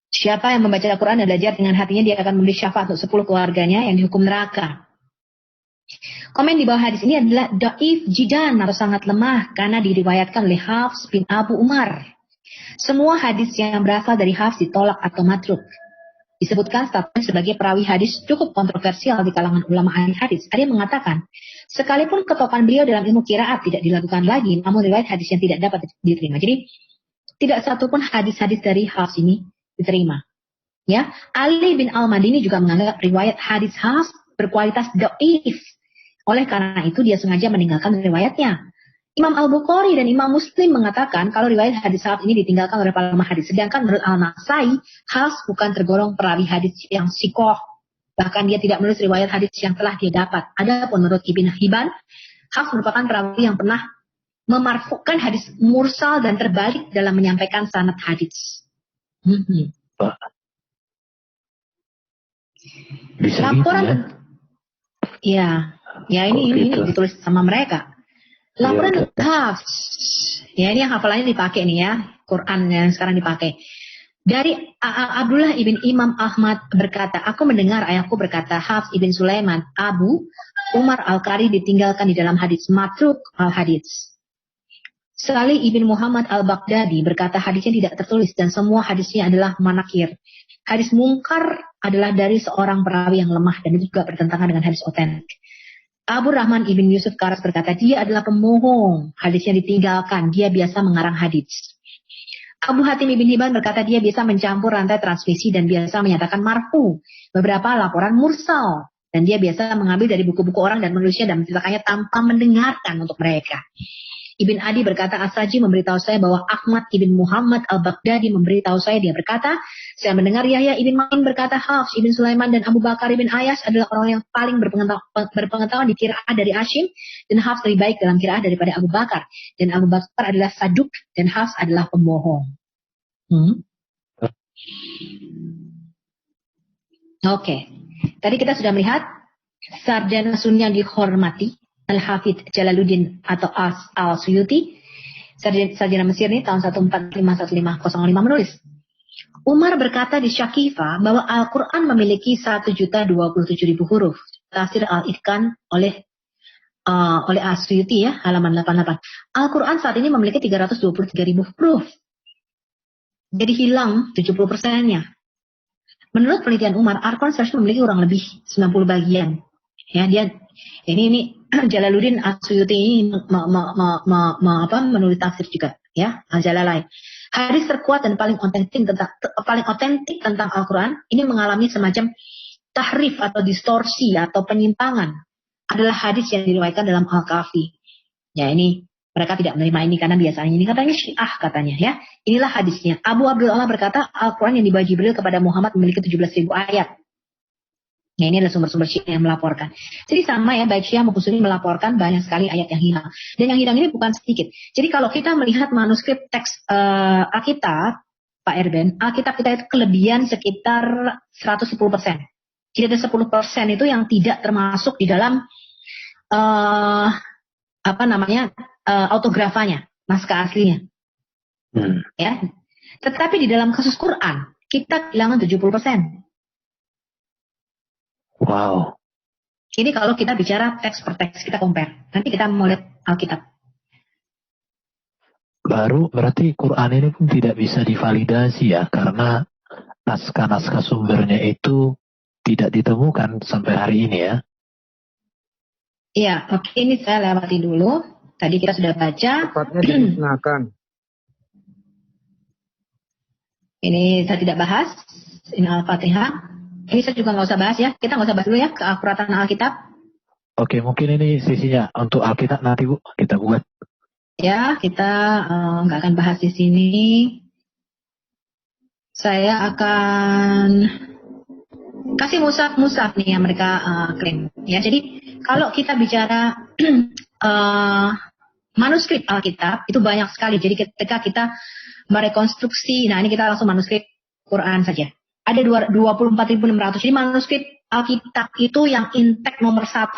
siapa yang membaca Al-Quran dan belajar dengan hatinya, dia akan memberi syafaat untuk 10 keluarganya yang dihukum neraka. Komen di bawah hadis ini adalah dhaif jidan atau sangat lemah karena diriwayatkan oleh Hafs bin Abu Umar. Semua hadis yang berasal dari Hafs ditolak atau matruk. disebutkan statusnya sebagai perawi hadis cukup kontroversial di kalangan ulama ahli hadis. Ada yang mengatakan, sekalipun ketopan beliau dalam ilmu qiraat tidak dilakukan lagi, namun riwayat hadis yang tidak dapat diterima. Jadi, tidak satupun hadis-hadis dari Hafs ini diterima. Ya, Ali bin Al-Madini juga menganggap riwayat hadis Hafs berkualitas dhaif. Oleh karena itu, dia sengaja meninggalkan riwayatnya. Imam Al-Bukhari dan Imam Muslim mengatakan kalau riwayat hadis Hafs ini ditinggalkan oleh para ulama hadis. Sedangkan menurut Al-Nasa'i, Hafs bukan tergolong perawi hadis yang sikoh. Bahkan dia tidak menulis riwayat hadis yang telah dia dapat. Adapun menurut Ibn Hibban, Hafs merupakan perawi yang pernah memarfukan hadis mursal dan terbalik dalam menyampaikan sanad hadis. Bisa Laporan, gitu ya? ya ini gitu? ditulis sama mereka. Laporan Hafs, ya ini yang hafalannya dipakai nih ya, Quran yang sekarang dipakai. Dari Abdullah ibn Imam Ahmad berkata, aku mendengar ayahku berkata, Hafs ibn Sulaiman, Abu Umar Al-Qari ditinggalkan di dalam hadis matruk al-hadis. Sekali Ibn Muhammad Al-Baghdadi berkata hadisnya tidak tertulis dan semua hadisnya adalah manakir. Hadis mungkar adalah dari seorang perawi yang lemah dan itu juga bertentangan dengan hadis otentik. Abu Rahman Ibn Yusuf Karas berkata, dia adalah pemohong. Hadisnya ditinggalkan. Dia biasa mengarang hadis. Abu Hatim Ibn Hibban berkata, dia biasa mencampur rantai transmisi dan biasa menyatakan marfu. Beberapa laporan mursal. Dan dia biasa mengambil dari buku-buku orang dan menulisnya dan menceritakannya tanpa mendengarkan untuk mereka. Ibn Adi berkata, As-Saji memberitahu saya bahwa Ahmad Ibn Muhammad Al-Baghdadi memberitahu saya, dia berkata, saya mendengar Yahya Ibn Ma'in berkata, Hafs Ibn Sulaiman dan Abu Bakar Ibn Ayas adalah orang yang paling berpengetahuan di qiraah dari Hashim, dan Hafs lebih baik dalam qiraah daripada Abu Bakar. Dan Abu Bakar adalah saduk, dan Hafs adalah pemohong. Oke. Tadi kita sudah melihat sarjana sunnah yang dihormati, Al-Hafidh Jalaluddin atau Al-Suyuti, sarjana Mesir ini tahun 1451-1505 menulis, Umar berkata di Syakifah bahwa Al-Quran memiliki 1.027.000 huruf. Tafsir Al-Itqan oleh Al-Suyuti ya, halaman 88. Al-Quran saat ini memiliki 323.000 huruf. Jadi hilang 70%-nya. Menurut penelitian Umar, Al-Quran seharusnya memiliki kurang lebih 90 bagian. Ya, ini Jalaluddin As-Suyuti ini menulis tafsir juga ya, Al-Jalalain. Hadis terkuat dan paling otentik tentang Al-Quran ini mengalami semacam tahrif atau distorsi atau penyimpangan adalah hadis yang diriwayatkan dalam Al-Kafi. Ya, ini mereka tidak menerima ini karena biasanya ini katanya Syiah katanya ya. Inilah hadisnya. Abu Abdullah berkata Al-Quran yang dibawa Jibril kepada Muhammad memiliki 17.000 ayat. Nah, ini adalah sumber-sumber Syiah yang melaporkan. Jadi sama ya, baik Syiah maupun Sunni melaporkan banyak sekali ayat yang hilang. Dan yang hilang ini bukan sedikit. Jadi kalau kita melihat manuskrip teks Alkitab, Pak Erben, Alkitab kita itu kelebihan sekitar 110%. Jadi ada 10% itu yang tidak termasuk di dalam autografanya, naskah aslinya. Ya. Tetapi di dalam kasus Quran, kita kehilangan 70%. Wow. Ini kalau kita bicara teks per teks, kita compare. Nanti kita mau lihat Alkitab. Baru berarti Quran ini pun tidak bisa divalidasi ya, karena naskah-naskah sumbernya itu tidak ditemukan sampai hari ini ya. Iya, oke, ini saya lewati dulu. Tadi kita sudah baca. Tepatnya dimusnahkan. Ini saya tidak bahas. Ini Al-Fatihah. Ini saya juga nggak usah bahas ya. Kita nggak usah bahas dulu ya keakuratan Alkitab. Oke, mungkin ini sisinya untuk Alkitab nanti Bu kita buat. Ya, kita nggak akan bahas di sini. Saya akan kasih musaf nih yang mereka klaim. Ya, jadi kalau kita bicara manuskrip Alkitab itu banyak sekali. Jadi ketika kita merekonstruksi, nah ini kita langsung manuskrip Quran saja. Ada 24.600. Jadi manuskrip Alkitab itu yang intek nomor 1,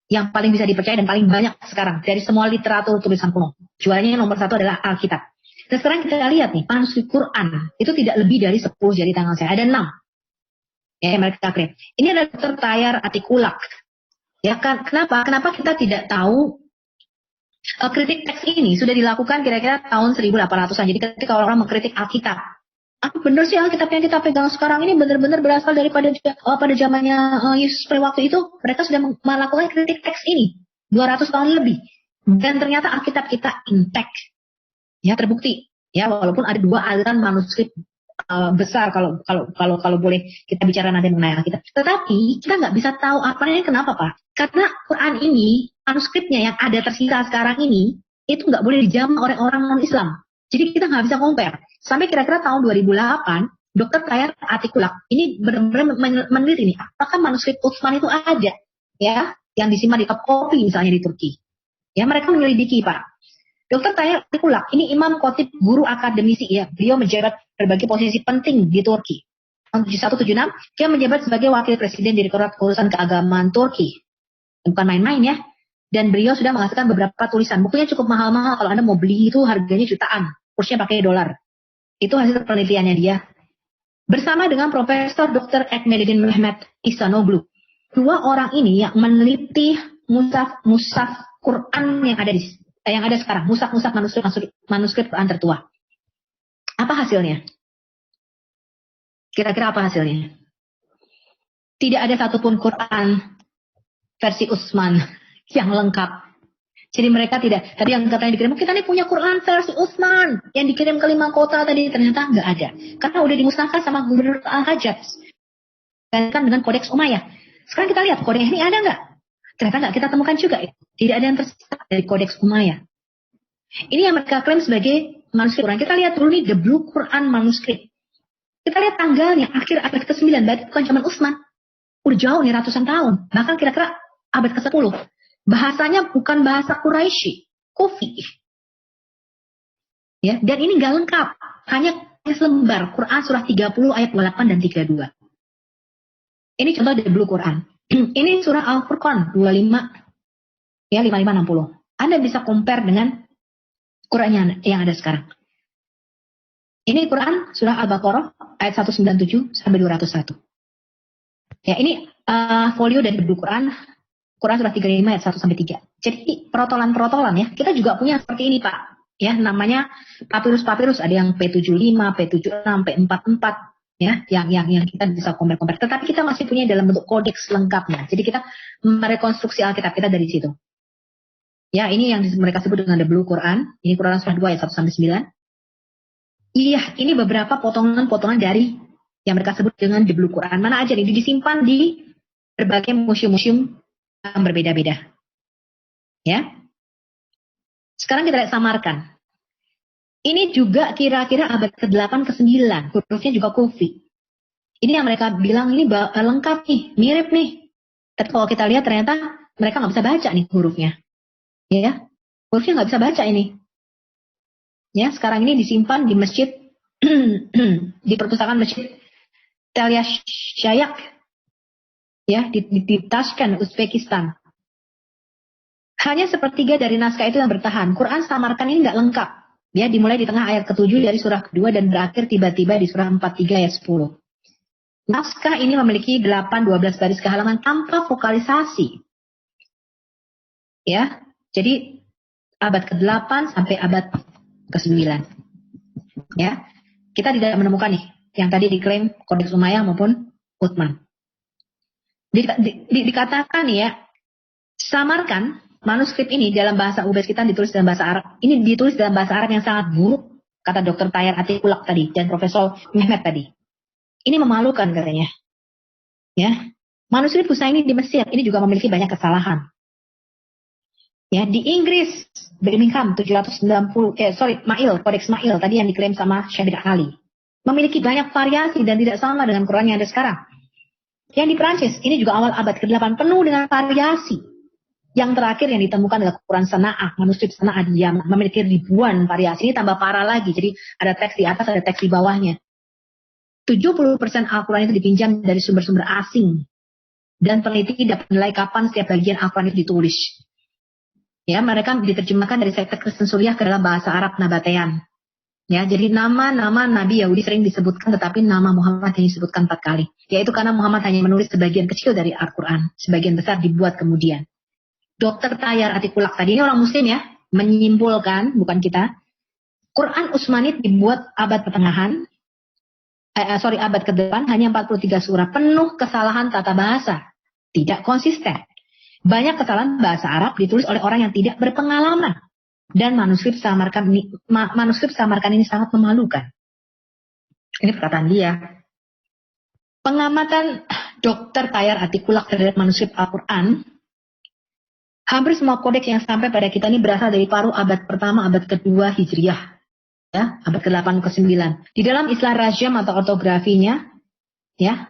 yang paling bisa dipercaya dan paling banyak sekarang dari semua literatur tulisan kuno. Jualnya nomor 1 adalah Alkitab. Dan sekarang kita lihat nih, manuskrip Quran itu tidak lebih dari 10 jari tangan saya. Ada 6. Ya, mereka klaim. Ini adalah Dr. Tayar Atikulak. Ya kan? Kenapa kita tidak tahu kritik teks ini sudah dilakukan kira-kira tahun 1800-an. Jadi ketika orang mengkritik Alkitab, Apa benar sih Alkitab yang kita pegang sekarang ini benar-benar berasal daripada pada zamannya Yesus pada waktu itu mereka sudah melakukan kritik teks ini 200 tahun lebih dan ternyata Alkitab kita intact, ya terbukti, ya walaupun ada dua aliran manuskrip besar kalau boleh kita bicara nanti mengenai Alkitab. Tetapi kita nggak bisa tahu apa ini kenapa Pak? Karena Quran ini manuskripnya yang ada tersisa sekarang ini itu nggak boleh dijamah oleh orang non-Islam. Jadi kita nggak bisa compare. Sampai kira-kira tahun 2008, Dr. Tayar Atikulak ini benar-benar meneliti nih, apakah manuskrip Utsman itu ada, ya, yang disimpan di top copy misalnya di Turki. Ya, mereka menyelidiki Pak. Dr. Tayar Atikulak ini imam khotib guru akademisi ya. Beliau menjabat berbagai posisi penting di Turki. Tahun 7176, dia menjabat sebagai wakil presiden Direktorat Urusan Keagamaan Turki. Bukan main-main ya. Dan beliau sudah menghasilkan beberapa tulisan. Bukunya cukup mahal-mahal. Kalau Anda mau beli itu harganya jutaan. Kursnya pakai dolar. Itu hasil penelitiannya dia. Bersama dengan Profesor Dr. Ekmeluddin Mehmet Ihsanoglu. Dua orang ini yang meneliti mushaf Quran yang ada sekarang. Mushaf manuskrip Quran tertua. Apa hasilnya? Kira-kira apa hasilnya? Tidak ada satupun Quran versi Utsman yang lengkap. Jadi mereka tidak, tadi yang katanya dikirim, kita nih punya Quran versi Utsman yang dikirim ke 5 kota tadi, ternyata nggak ada. Karena udah dimusnahkan sama Gubernur Al-Hajjaj. Kan dengan Kodeks Umayyah. Sekarang kita lihat, kodeks ini ada nggak? Ternyata nggak kita temukan juga. Tidak ada yang tersisa dari Kodeks Umayyah. Ini yang mereka klaim sebagai manuskrip Quran. Kita lihat dulu nih, The Blue Quran manuskrip. Kita lihat tanggalnya, akhir abad ke-9, berarti bukan zaman Utsman. Udah jauh nih, ratusan tahun. Bahkan kira-kira abad ke-10. Bahasanya bukan bahasa Quraisy, Kufi. Ya, dan ini nggak lengkap. Hanya selembar Quran surah 30 ayat 28 dan 32. Ini contoh dari Blue Quran. Ini surah Al-Furqan 25 ya 5560. Anda bisa compare dengan Quran yang ada sekarang. Ini Quran surah Al-Baqarah ayat 197 sampai 201. Ya, ini folio dari Blue Quran surah 35 ayat 1 sampai 3. Jadi perotolan-perotolan ya. Kita juga punya seperti ini Pak. Ya, namanya papirus-papirus, ada yang P75, P76, P44 ya, yang kita bisa compare-compare. Tetapi kita masih punya dalam bentuk kodeks lengkapnya. Jadi kita merekonstruksi Alkitab kita dari situ. Ya, ini yang mereka sebut dengan The Blue Quran. Ini Quran surah 2 ayat 1 sampai 9. Iya, ini beberapa potongan-potongan dari yang mereka sebut dengan The Blue Quran. Mana aja nih disimpan di berbagai museum-museum yang berbeda-beda. Ya. Sekarang kita lihat samarkan. Ini juga kira-kira abad ke-8 ke-9. Hurufnya juga Kufi. Ini yang mereka bilang ini lengkap nih, mirip nih. Tapi kalau kita lihat ternyata mereka nggak bisa baca nih hurufnya. Ya. Hurufnya nggak bisa baca ini. Ya, sekarang ini disimpan di masjid di perpustakaan masjid Telyashayak. Ya, di Tashkent, Uzbekistan. Hanya sepertiga dari naskah itu yang bertahan. Quran samarkan ini nggak lengkap. Ya, dimulai di tengah ayat ke-7 dari surah kedua dan berakhir tiba-tiba di surah 43 ayat 10. Naskah ini memiliki 8-12 baris kehalaman tanpa vokalisasi. Ya, jadi abad ke-8 sampai abad ke-9. Ya, kita tidak menemukan nih yang tadi diklaim Kodeks Umayyah maupun Utsman. Dikatakan ya, samarkan manuskrip ini dalam bahasa Uzbekistan ditulis dalam bahasa Arab. Ini ditulis dalam bahasa Arab yang sangat buruk, kata Dr. Tayar Atikulak tadi dan Profesor Mehmet tadi. Ini memalukan katanya. Ya, manuskrip Husaini di Mesir ini juga memiliki banyak kesalahan. Ya, di Inggris Birmingham 790 Mail, Kodeks Mail tadi yang diklaim sama Syabir Ali. Memiliki banyak variasi dan tidak sama dengan Quran yang ada sekarang. Yang di Prancis, ini juga awal abad ke-8 penuh dengan variasi. Yang terakhir yang ditemukan adalah Quran Sana'ah, manuskrip Sana'ah di Yaman. Memiliki ribuan variasi, ini tambah parah lagi. Jadi ada teks di atas, ada teks di bawahnya. 70% Al-Quran itu dipinjam dari sumber-sumber asing. Dan peneliti dapat menilai kapan setiap bagian Al-Quran itu ditulis. Ya, mereka diterjemahkan dari sekte Kristen Suriah ke dalam bahasa Arab Nabatean. Ya, jadi nama-nama Nabi Yahudi sering disebutkan, tetapi nama Muhammad hanya disebutkan 4 kali. Yaitu karena Muhammad hanya menulis sebagian kecil dari Al-Quran. Sebagian besar dibuat kemudian. Dr. Tayar Atikulak tadi, ini orang muslim ya, menyimpulkan, bukan kita. Quran Utsmanid dibuat abad pertengahan. abad ke-8 hanya 43 surah, penuh kesalahan tata bahasa, tidak konsisten. Banyak kesalahan bahasa Arab ditulis oleh orang yang tidak berpengalaman. Dan manuskrip Samarkand ini sangat memalukan. Ini perkataan dia. Pengamatan Dr. Tayar Atikulak terhadap manuskrip Al-Quran, hampir semua kodeks yang sampai pada kita ini berasal dari paruh abad pertama, abad kedua Hijriah. Ya, abad ke-8 ke-9. Di dalam istilah rajam atau ortografinya, ya,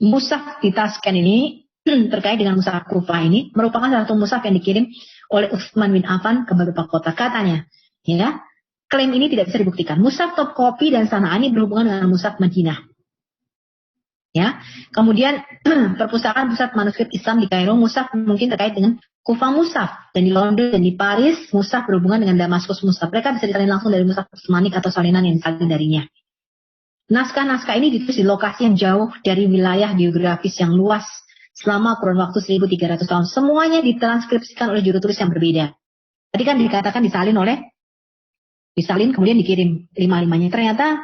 mushaf di Tasken ini terkait dengan mushaf Kufah ini merupakan salah satu mushaf yang dikirim oleh Utsman bin Affan ke beberapa kota. Katanya, ya, klaim ini tidak bisa dibuktikan. Mushaf top copy dan Sana'ani berhubungan dengan mushaf Madinah. Ya, kemudian perpustakaan pusat manuskrip Islam di Kairo, mushaf mungkin terkait dengan Kufah mushaf, dan di London dan di Paris mushaf berhubungan dengan Damaskus mushaf. Mereka bisa disalin langsung dari mushaf Utsmanik atau salinan yang disalin darinya. Naskah-naskah ini ditulis di lokasi yang jauh dari wilayah geografis yang luas selama kurun waktu 1300 tahun. Semuanya ditranskripsikan oleh juru tulis yang berbeda. Tadi kan dikatakan disalin kemudian dikirim lima-limanya. Ternyata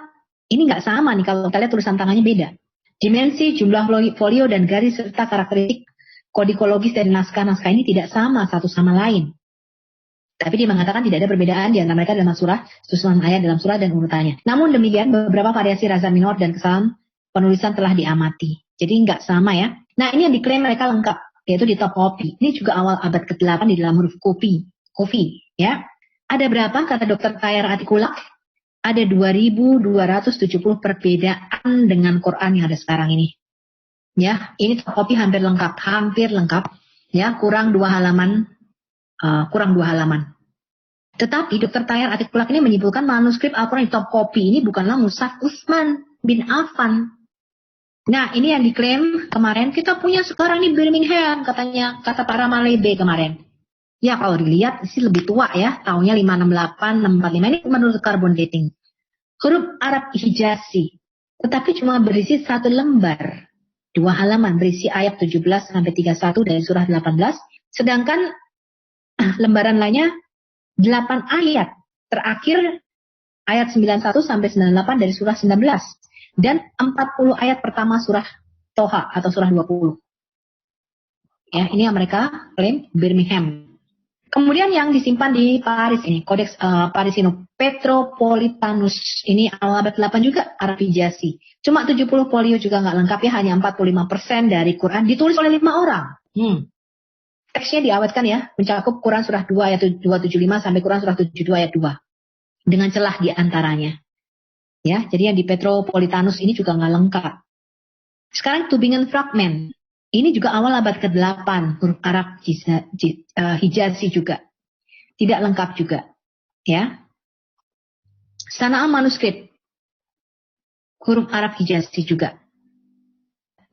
ini nggak sama nih kalau kita lihat tulisan tangannya beda. Dimensi, jumlah folio dan garis serta karakteristik kodikologis dari naskah-naskah ini tidak sama satu sama lain. Tapi dia mengatakan tidak ada perbedaan di antara mereka dalam surah, susunan ayat dalam surah dan urutannya. Namun demikian beberapa variasi rasa minor dan kesalahan penulisan telah diamati. Jadi nggak sama ya. Nah ini yang diklaim mereka lengkap, yaitu di top copy. Ini juga awal abad ke-8 di dalam huruf kopi, ya. Ada berapa kata Dr. Tayar Atikulak? Ada 2.270 perbedaan dengan Quran yang ada sekarang ini. Ya, ini top copy hampir lengkap, ya, kurang dua halaman. Tetapi Dr. Tayar Atikulak ini menyimpulkan manuskrip Al-Quran di top copy ini bukanlah mushaf Utsman bin Affan. Nah, ini yang diklaim kemarin, kita punya sekarang di Birmingham, kata para Malebe kemarin. Ya, kalau dilihat sih lebih tua ya, tahunnya 568, 645, ini menurut carbon dating. Huruf Arab Hijazi, tetapi cuma berisi satu lembar, 2 halaman, berisi ayat 17-31 dari surah 18, sedangkan lembaran lainnya 8 ayat, terakhir ayat 91-98 dari surah 19. Dan 40 ayat pertama surah Toha atau surah 20. Ya, ini yang mereka klaim Birmingham. Kemudian yang disimpan di Paris ini, Codex Parisino Petropolitanus, ini awal abad 8 juga, Arab Hijazi. Cuma 70 folio juga nggak lengkap ya, hanya 45% dari Quran ditulis oleh 5 orang. Teksnya diawetkan ya, mencakup Quran surah 2 ayat 275 sampai Quran surah 72 ayat 2. Dengan celah di antaranya. Ya, jadi yang di Petropolitanus ini juga nggak lengkap. Sekarang Tübingen Fragment. Ini juga awal abad ke-8, huruf Arab Hijazi juga. Tidak lengkap juga. Ya. Sanaa manuskrip. Huruf Arab Hijazi juga.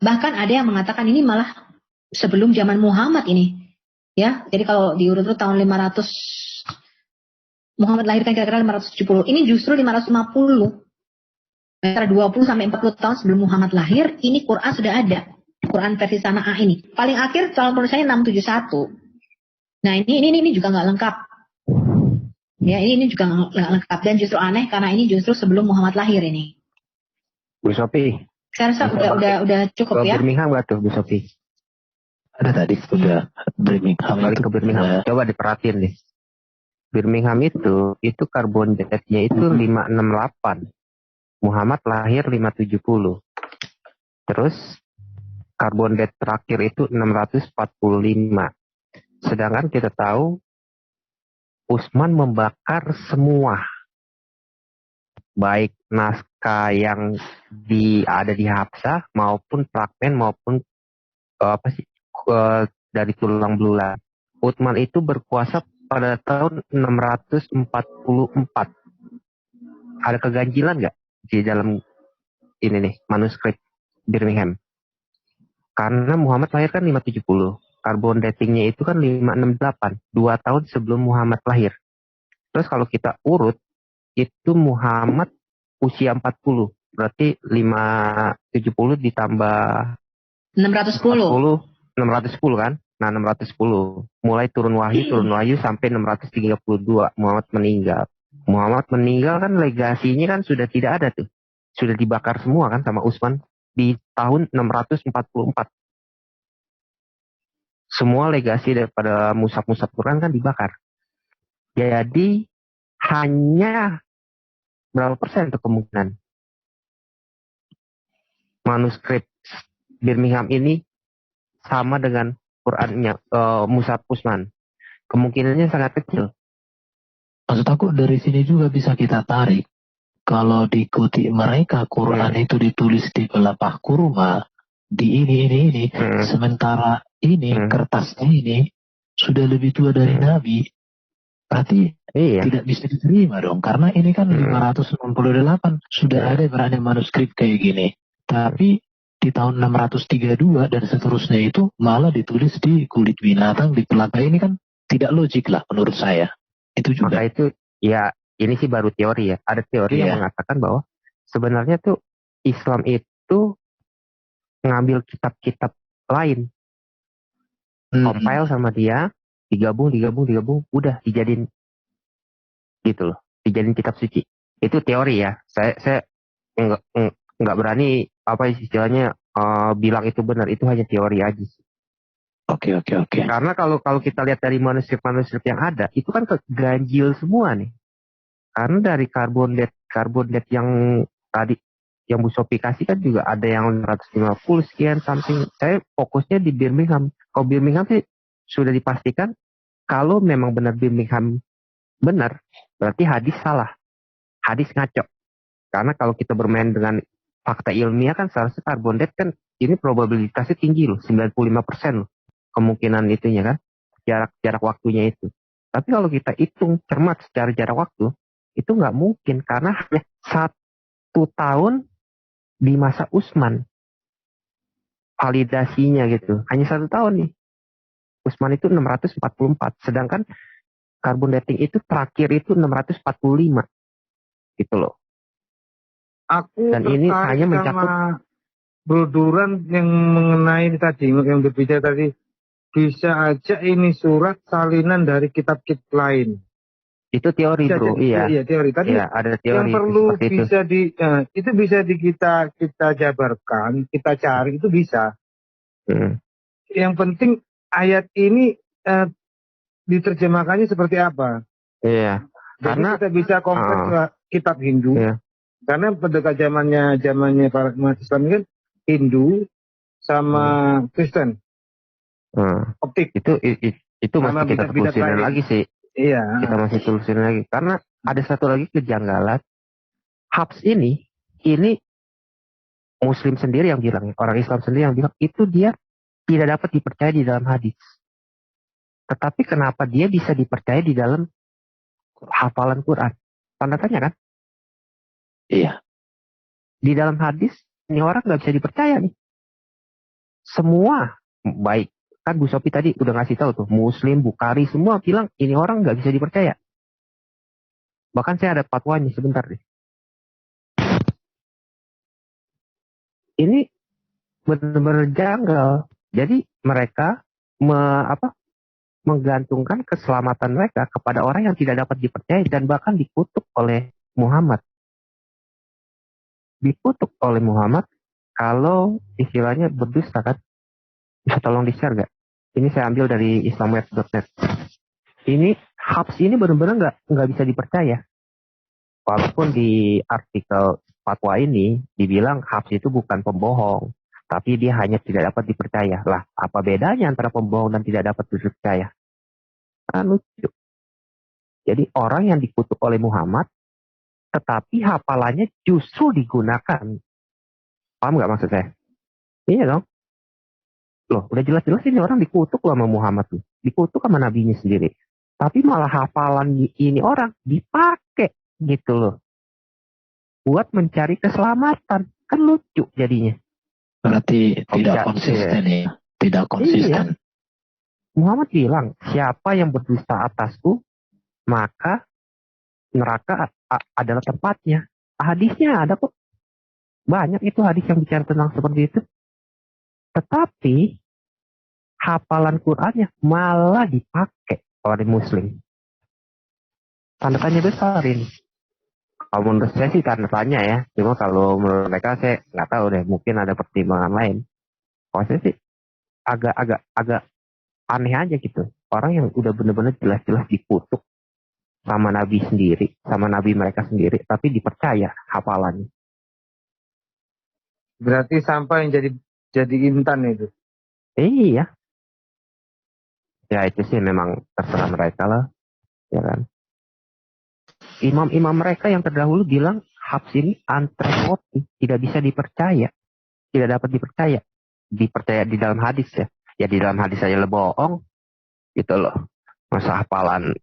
Bahkan ada yang mengatakan ini malah sebelum zaman Muhammad ini. Ya, jadi kalau diurut-urut tahun 500, Muhammad lahir kan kira-kira 570. Ini justru 550. Antara 20 sampai 40 tahun sebelum Muhammad lahir, ini Quran sudah ada. Quran versi Sana'ah ini. Paling akhir calon penulisannya 671. Nah, ini juga nggak lengkap. Ya, ini juga nggak lengkap dan justru aneh karena ini justru sebelum Muhammad lahir ini. Bu Sophie. Saya rasa udah cukup ya. Birmingham nggak tuh Bu Sophie? Ada tadi udah Birmingham. Kembali ke Birmingham. Coba diperhatiin deh. Birmingham itu karbon date-nya itu 568. Muhammad lahir 570. Terus karbon date terakhir itu 645. Sedangkan kita tahu Utsman membakar semua. Baik naskah yang ada di Hafsah maupun fragmen maupun dari tulang belulang. Utsman itu berkuasa pada tahun 644. Ada keganjilan nggak di dalam ini nih manuskrip Birmingham? Karena Muhammad lahir kan 570. Karbon datingnya itu kan 568. 2 tahun sebelum Muhammad lahir. Terus kalau kita urut, itu Muhammad usia 40. Berarti 570 ditambah 610 kan? Nah 610. Mulai turun wahyu sampai 632. Muhammad meninggal kan legasinya kan sudah tidak ada tuh. sudah dibakar semua kan sama Utsman di tahun 644. Semua legasi daripada mushaf-mushaf Quran kan dibakar. Jadi hanya berapa persen untuk kemungkinan manuskrip Birmingham ini sama dengan Qurannya mushaf Utsman? Kemungkinannya sangat kecil. Maksud aku dari sini juga bisa kita tarik. Kalau diikuti mereka, Quran itu ditulis di pelepah kurma, di ini. Sementara ini, kertasnya ini, sudah lebih tua dari Nabi. Berarti tidak bisa diterima dong. Karena ini kan 568, sudah ada berani manuskrip kayak gini. Tapi di tahun 632 dan seterusnya itu malah ditulis di kulit binatang, di pelaka ini kan tidak logik lah menurut saya. Itu juga. Maka itu, ya ini sih baru teori ya. Ada teori yang mengatakan bahwa sebenarnya tuh Islam itu ngambil kitab-kitab lain, compile sama dia, digabung, udah dijadiin gitu loh, dijadiin kitab suci. Itu teori ya. Saya nggak berani apa istilahnya bilang itu benar. Itu hanya teori aja sih. Oke. Karena kalau kita lihat dari manuskrip yang ada, itu kan ganjil semua nih. Karena dari karbon date yang tadi yang Bu Sophie kasih kan juga ada yang 150 sekian something. Saya fokusnya di Birmingham. Kalau Birmingham sih sudah dipastikan kalau memang benar Birmingham benar, berarti hadis salah. Hadis ngaco. Karena kalau kita bermain dengan fakta ilmiah kan seharusnya karbon date kan ini probabilitasnya tinggi loh, 95% loh. Kemungkinan itunya kan, jarak waktunya itu. Tapi kalau kita hitung cermat secara jarak waktu, itu nggak mungkin karena hanya 1 tahun di masa Utsman validasinya gitu. Hanya 1 tahun nih. Utsman itu 644, sedangkan carbon dating itu terakhir itu 645. Gitu loh. Aku Dan ini hanya mencakup sama Bro Duran yang mengenai tadi, yang berbicara tadi, bisa aja ini surat salinan dari kitab-kitab lain. Itu teori Bisa bro, aja, iya teori. Tadi iya, ada teori yang perlu bisa itu bisa kita jabarkan, kita cari itu bisa. Yang penting ayat ini diterjemahkannya seperti apa. Iya. Jadi Karena kita bisa compare kitab Hindu. Iya. Karena pada zamannya para umat Islam ini kan Hindu sama Kristen. Optik. Itu masih kita telusurin lagi sih. Iya. Kita masih telusurin lagi. Karena ada satu lagi kejanggalan. Habs ini Muslim sendiri yang bilang, orang Islam sendiri yang bilang, itu dia tidak dapat dipercaya di dalam hadis. Tetapi kenapa dia bisa dipercaya di dalam hafalan Quran? Tanda tanya kan? Iya. Di dalam hadis, ini orang nggak bisa dipercaya nih. Semua baik. Kan Bu Sophie tadi udah ngasih tahu tuh, Muslim, Bukhari, semua bilang ini orang nggak bisa dipercaya. Bahkan saya ada fatwanya sebentar deh. Ini benar-benar janggal. Jadi mereka menggantungkan keselamatan mereka kepada orang yang tidak dapat dipercaya dan bahkan dikutuk oleh Muhammad. Dikutuk oleh Muhammad kalau istilahnya berdusta kan. Bisa tolong di-share gak? Ini saya ambil dari islamweb.net. Ini Habs ini benar-benar nggak bisa dipercaya. Walaupun di artikel fatwa ini dibilang Habs itu bukan pembohong, tapi dia hanya tidak dapat dipercaya. Lah, apa bedanya antara pembohong dan tidak dapat dipercaya? Kan lucu. Jadi orang yang dikutuk oleh Muhammad, tetapi hafalannya justru digunakan. Paham nggak maksud saya? Iya dong. Loh, udah jelas-jelas ini orang dikutuk sama Muhammad tuh. Dikutuk sama nabinya sendiri. Tapi malah hafalan ini orang dipakai gitu loh. Buat mencari keselamatan. Kan lucu jadinya. Berarti tidak konsisten ya. Tidak konsisten. Iya. Muhammad bilang, siapa yang berdusta atasku, maka neraka adalah tempatnya. Hadisnya ada kok. Banyak itu hadis yang bicara tentang seperti itu. Tetapi hafalan Qur'annya malah dipakai oleh Muslim. Tanda tanya besar ini. Kalau menurut saya sih tanda tanya ya. Cuma kalau menurut mereka saya nggak tahu deh. Mungkin ada pertimbangan lain. Kalau saya sih agak aneh aja gitu. Orang yang udah bener-bener jelas-jelas dikutuk sama Nabi sendiri, sama Nabi mereka sendiri, tapi dipercaya hafalannya. Berarti sampah yang jadi intan itu. Iya. Ya itu sih memang terserah mereka lah. Ya kan. Imam-imam mereka yang terdahulu bilang Habs ini antrepoti, tidak bisa dipercaya. Tidak dapat dipercaya. Dipercaya di dalam hadis ya. Ya di dalam hadis aja bohong. Gitu loh. Masa hafalan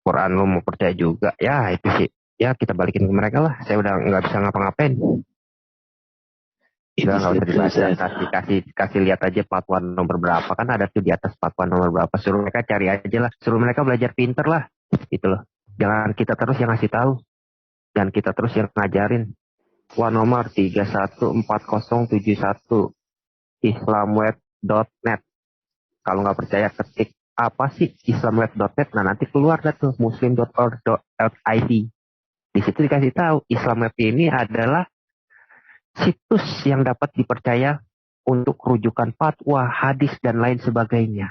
Quran lu mau percaya juga. Ya itu sih. Ya kita balikin ke mereka lah. Saya udah nggak bisa ngapa-ngapain. Udah nggak usah dibaca. Kasih lihat aja fatwa nomor berapa. Kan ada tuh di atas fatwa nomor berapa. Suruh mereka cari aja lah. Suruh mereka belajar pinter lah. Gitu loh. Jangan kita terus yang ngasih tahu. Dan kita terus yang ngajarin. Wah nomor 314071 islamweb.net. Kalau nggak percaya ketik apa sih islamweb.net. Nah nanti keluar dah tuh muslim.org.id. Di situ dikasih tahu Islamweb ini adalah situs yang dapat dipercaya untuk rujukan fatwa, hadis dan lain sebagainya.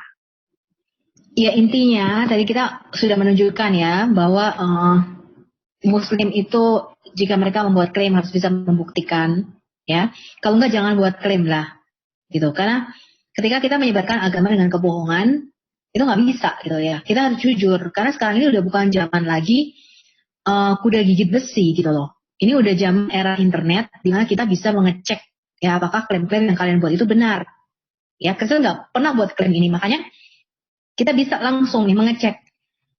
Ya intinya tadi kita sudah menunjukkan ya bahwa Muslim itu jika mereka membuat klaim harus bisa membuktikan, ya. Kalau enggak jangan buat klaim lah, gitu. Karena ketika kita menyebarkan agama dengan kebohongan itu nggak bisa, gitu ya. Kita harus jujur. Karena sekarang ini udah bukan zaman lagi kuda gigit besi, gitu loh. Ini udah zaman era internet di mana kita bisa mengecek ya apakah klaim-klaim yang kalian buat itu benar. Ya, kita nggak pernah buat klaim ini, makanya kita bisa langsung nih mengecek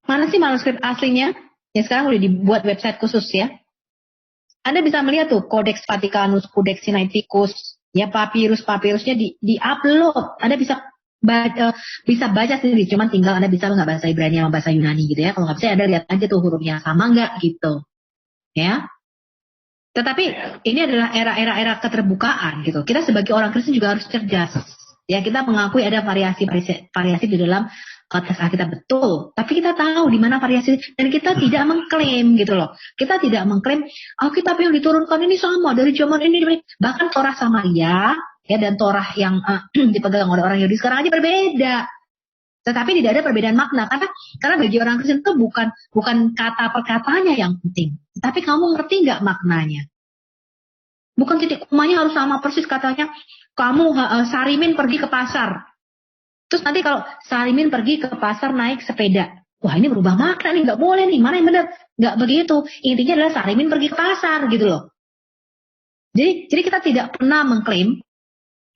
mana sih manuskrip aslinya. Ya sekarang udah dibuat website khusus ya. Anda bisa melihat tuh Codex Vaticanus, Codex Sinaiticus, ya papirusnya di-upload. Anda bisa baca sendiri, cuman tinggal Anda bisa nggak bahasa Ibrani sama bahasa Yunani gitu ya. Kalau nggak bisa Anda lihat aja tuh hurufnya sama nggak gitu. Ya. Tetapi ini adalah era keterbukaan gitu. Kita sebagai orang Kristen juga harus cerdas. Ya kita mengakui ada variasi di dalam teks Alkitab betul, tapi kita tahu di mana variasi dan kita tidak mengklaim gitu loh. Kita tidak mengklaim Alkitab yang diturunkan ini sama dari zaman ini, bahkan Torah Samaria ya dan Torah yang dipegang oleh orang Yahudi sekarang aja berbeda. Tetapi tidak ada perbedaan makna karena bagi orang Kristen itu bukan kata perkataannya yang penting, tapi kamu ngerti nggak maknanya. Bukan titik komanya harus sama persis katanya. Kamu Sarimin pergi ke pasar. Terus nanti kalau Sarimin pergi ke pasar naik sepeda. Wah ini berubah makna nih, nggak boleh nih. Mana yang benar? Nggak begitu. Intinya adalah Sarimin pergi ke pasar gitu loh. Jadi kita tidak pernah mengklaim.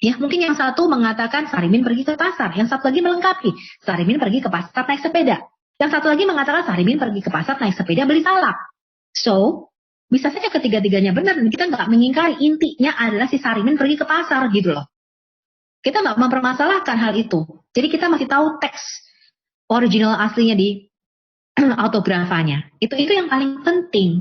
Ya mungkin yang satu mengatakan Sarimin pergi ke pasar. Yang satu lagi melengkapi. Sarimin pergi ke pasar naik sepeda. Yang satu lagi mengatakan Sarimin pergi ke pasar naik sepeda beli salak. So bisa saja ketiga-tiganya benar dan kita nggak mengingkari. Intinya adalah si Sarimin pergi ke pasar gitu loh. Kita nggak mempermasalahkan hal itu. Jadi kita masih tahu teks original aslinya di autografanya. Itu yang paling penting.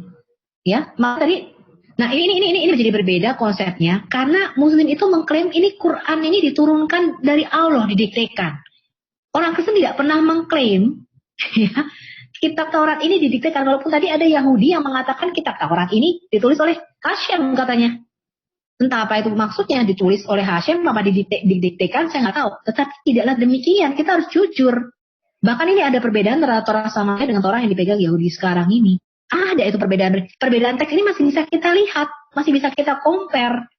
Ya, maka tadi nah ini menjadi berbeda konsepnya karena Muslim itu mengklaim ini Quran ini diturunkan dari Allah, didiktekan. Orang Kristen tidak pernah mengklaim ya kitab Taurat ini didiktekan, walaupun tadi ada Yahudi yang mengatakan kitab Taurat ini ditulis oleh Hashem katanya. Entah apa itu maksudnya ditulis oleh Hashem, apa didiktekan, saya nggak tahu. Tetapi tidaklah demikian, kita harus jujur. Bahkan ini ada perbedaan antara Torah Samaria dengan Torah yang dipegang Yahudi sekarang ini. Ada itu perbedaan teks ini masih bisa kita lihat, masih bisa kita compare.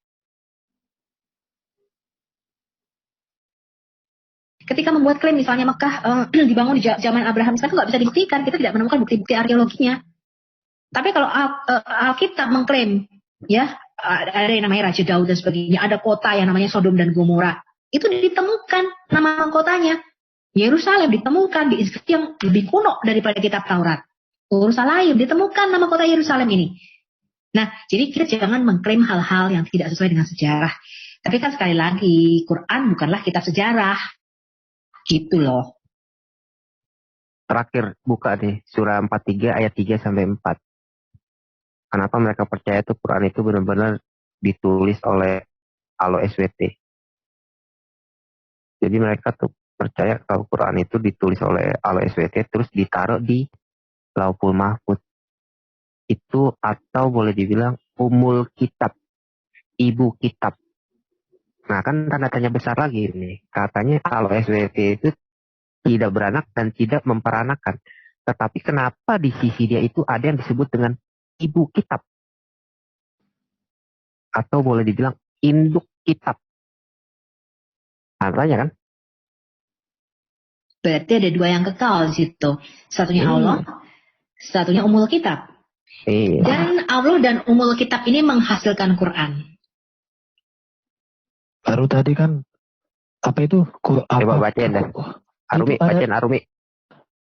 Ketika membuat klaim misalnya Mekah dibangun di zaman Abraham, itu nggak bisa dibuktikan, kita tidak menemukan bukti-bukti arkeologinya. Tapi kalau Alkitab mengklaim, ya ada yang namanya Raja Daud dan sebagainya, ada kota yang namanya Sodom dan Gomora, itu ditemukan nama kotanya. Yerusalem ditemukan di inskripsi yang lebih kuno daripada kitab Taurat. Yerusalem ditemukan nama kota Yerusalem ini. Nah, jadi kita jangan mengklaim hal-hal yang tidak sesuai dengan sejarah. Tapi kan sekali lagi, Quran bukanlah kitab sejarah. Gitu loh. Terakhir buka nih surah 43 ayat 3 sampai 4. Kenapa mereka percaya itu Quran itu benar-benar ditulis oleh Alo SWT. Jadi mereka tuh percaya kalau Quran itu ditulis oleh Alo SWT terus ditaruh di Lauhul Mahfuz. itu atau boleh dibilang umul kitab, ibu kitab. Nah kan tanda tanya besar lagi ini. Katanya kalau SWT itu tidak beranak dan tidak memperanakan. Tetapi kenapa di sisi dia itu ada yang disebut dengan ibu kitab? Atau boleh dibilang induk kitab. Tanya kan? Berarti ada dua yang kekal di situ. Satunya Allah, satunya umul kitab. Iya. Dan Allah dan umul kitab ini menghasilkan Quran. Baru tadi kan apa itu? Coba bacain dah. Arumi, Itu ada- bacain Arumi.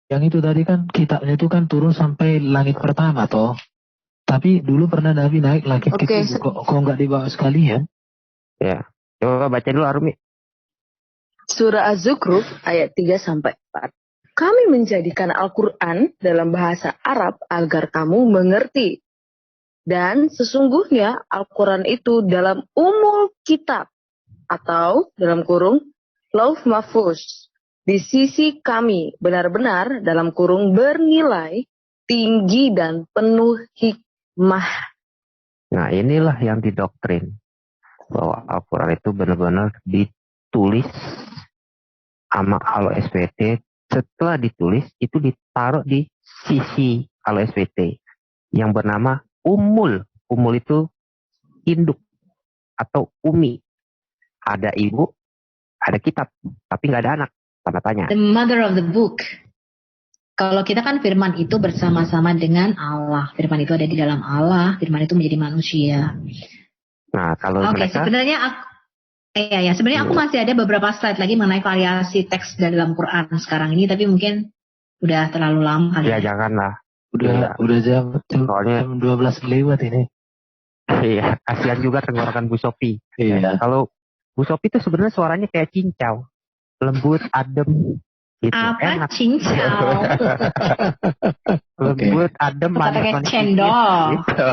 Yang itu tadi kan kitabnya itu kan turun sampai langit pertama toh. Tapi dulu pernah Nabi naik lagi ke Oke, situ. Kok nggak dibawa sekalian? Ya. Coba baca dulu Arumi. Surah Az-Zukhruf ayat 3-4. Kami menjadikan Al-Quran dalam bahasa Arab agar kamu mengerti. Dan sesungguhnya Al-Quran itu dalam umul kitab atau dalam kurung Lauf Mahfuz. Di sisi kami benar-benar dalam kurung bernilai tinggi dan penuh hikmah. Nah inilah yang didoktrin. Bahwa Al-Quran itu benar-benar ditulis sama kalau SWT. Setelah ditulis itu ditaruh di sisi kalau SWT. Yang bernama umul. Umul itu induk atau umi. Ada ibu, ada kitab. Tapi nggak ada anak. Tanda tanya. The mother of the book. Kalau kita kan firman itu bersama-sama dengan Allah. Firman itu ada di dalam Allah. Firman itu menjadi manusia. Nah kalau Oke, mereka sebenarnya sebenarnya aku masih ada beberapa slide lagi mengenai variasi teks dalam Quran sekarang ini, tapi mungkin udah terlalu lama kali ya janganlah. Udah jam Soalnya 12 lewat ini. iya, kasihan juga tenggorokan Bu Sophie. Iya. Kalau Bu Sophie itu sebenarnya suaranya kayak cincau, lembut, adem, gitu. Apa Enak. cincau? Lembut, adem, Kata kayak manis, cendol. gitu.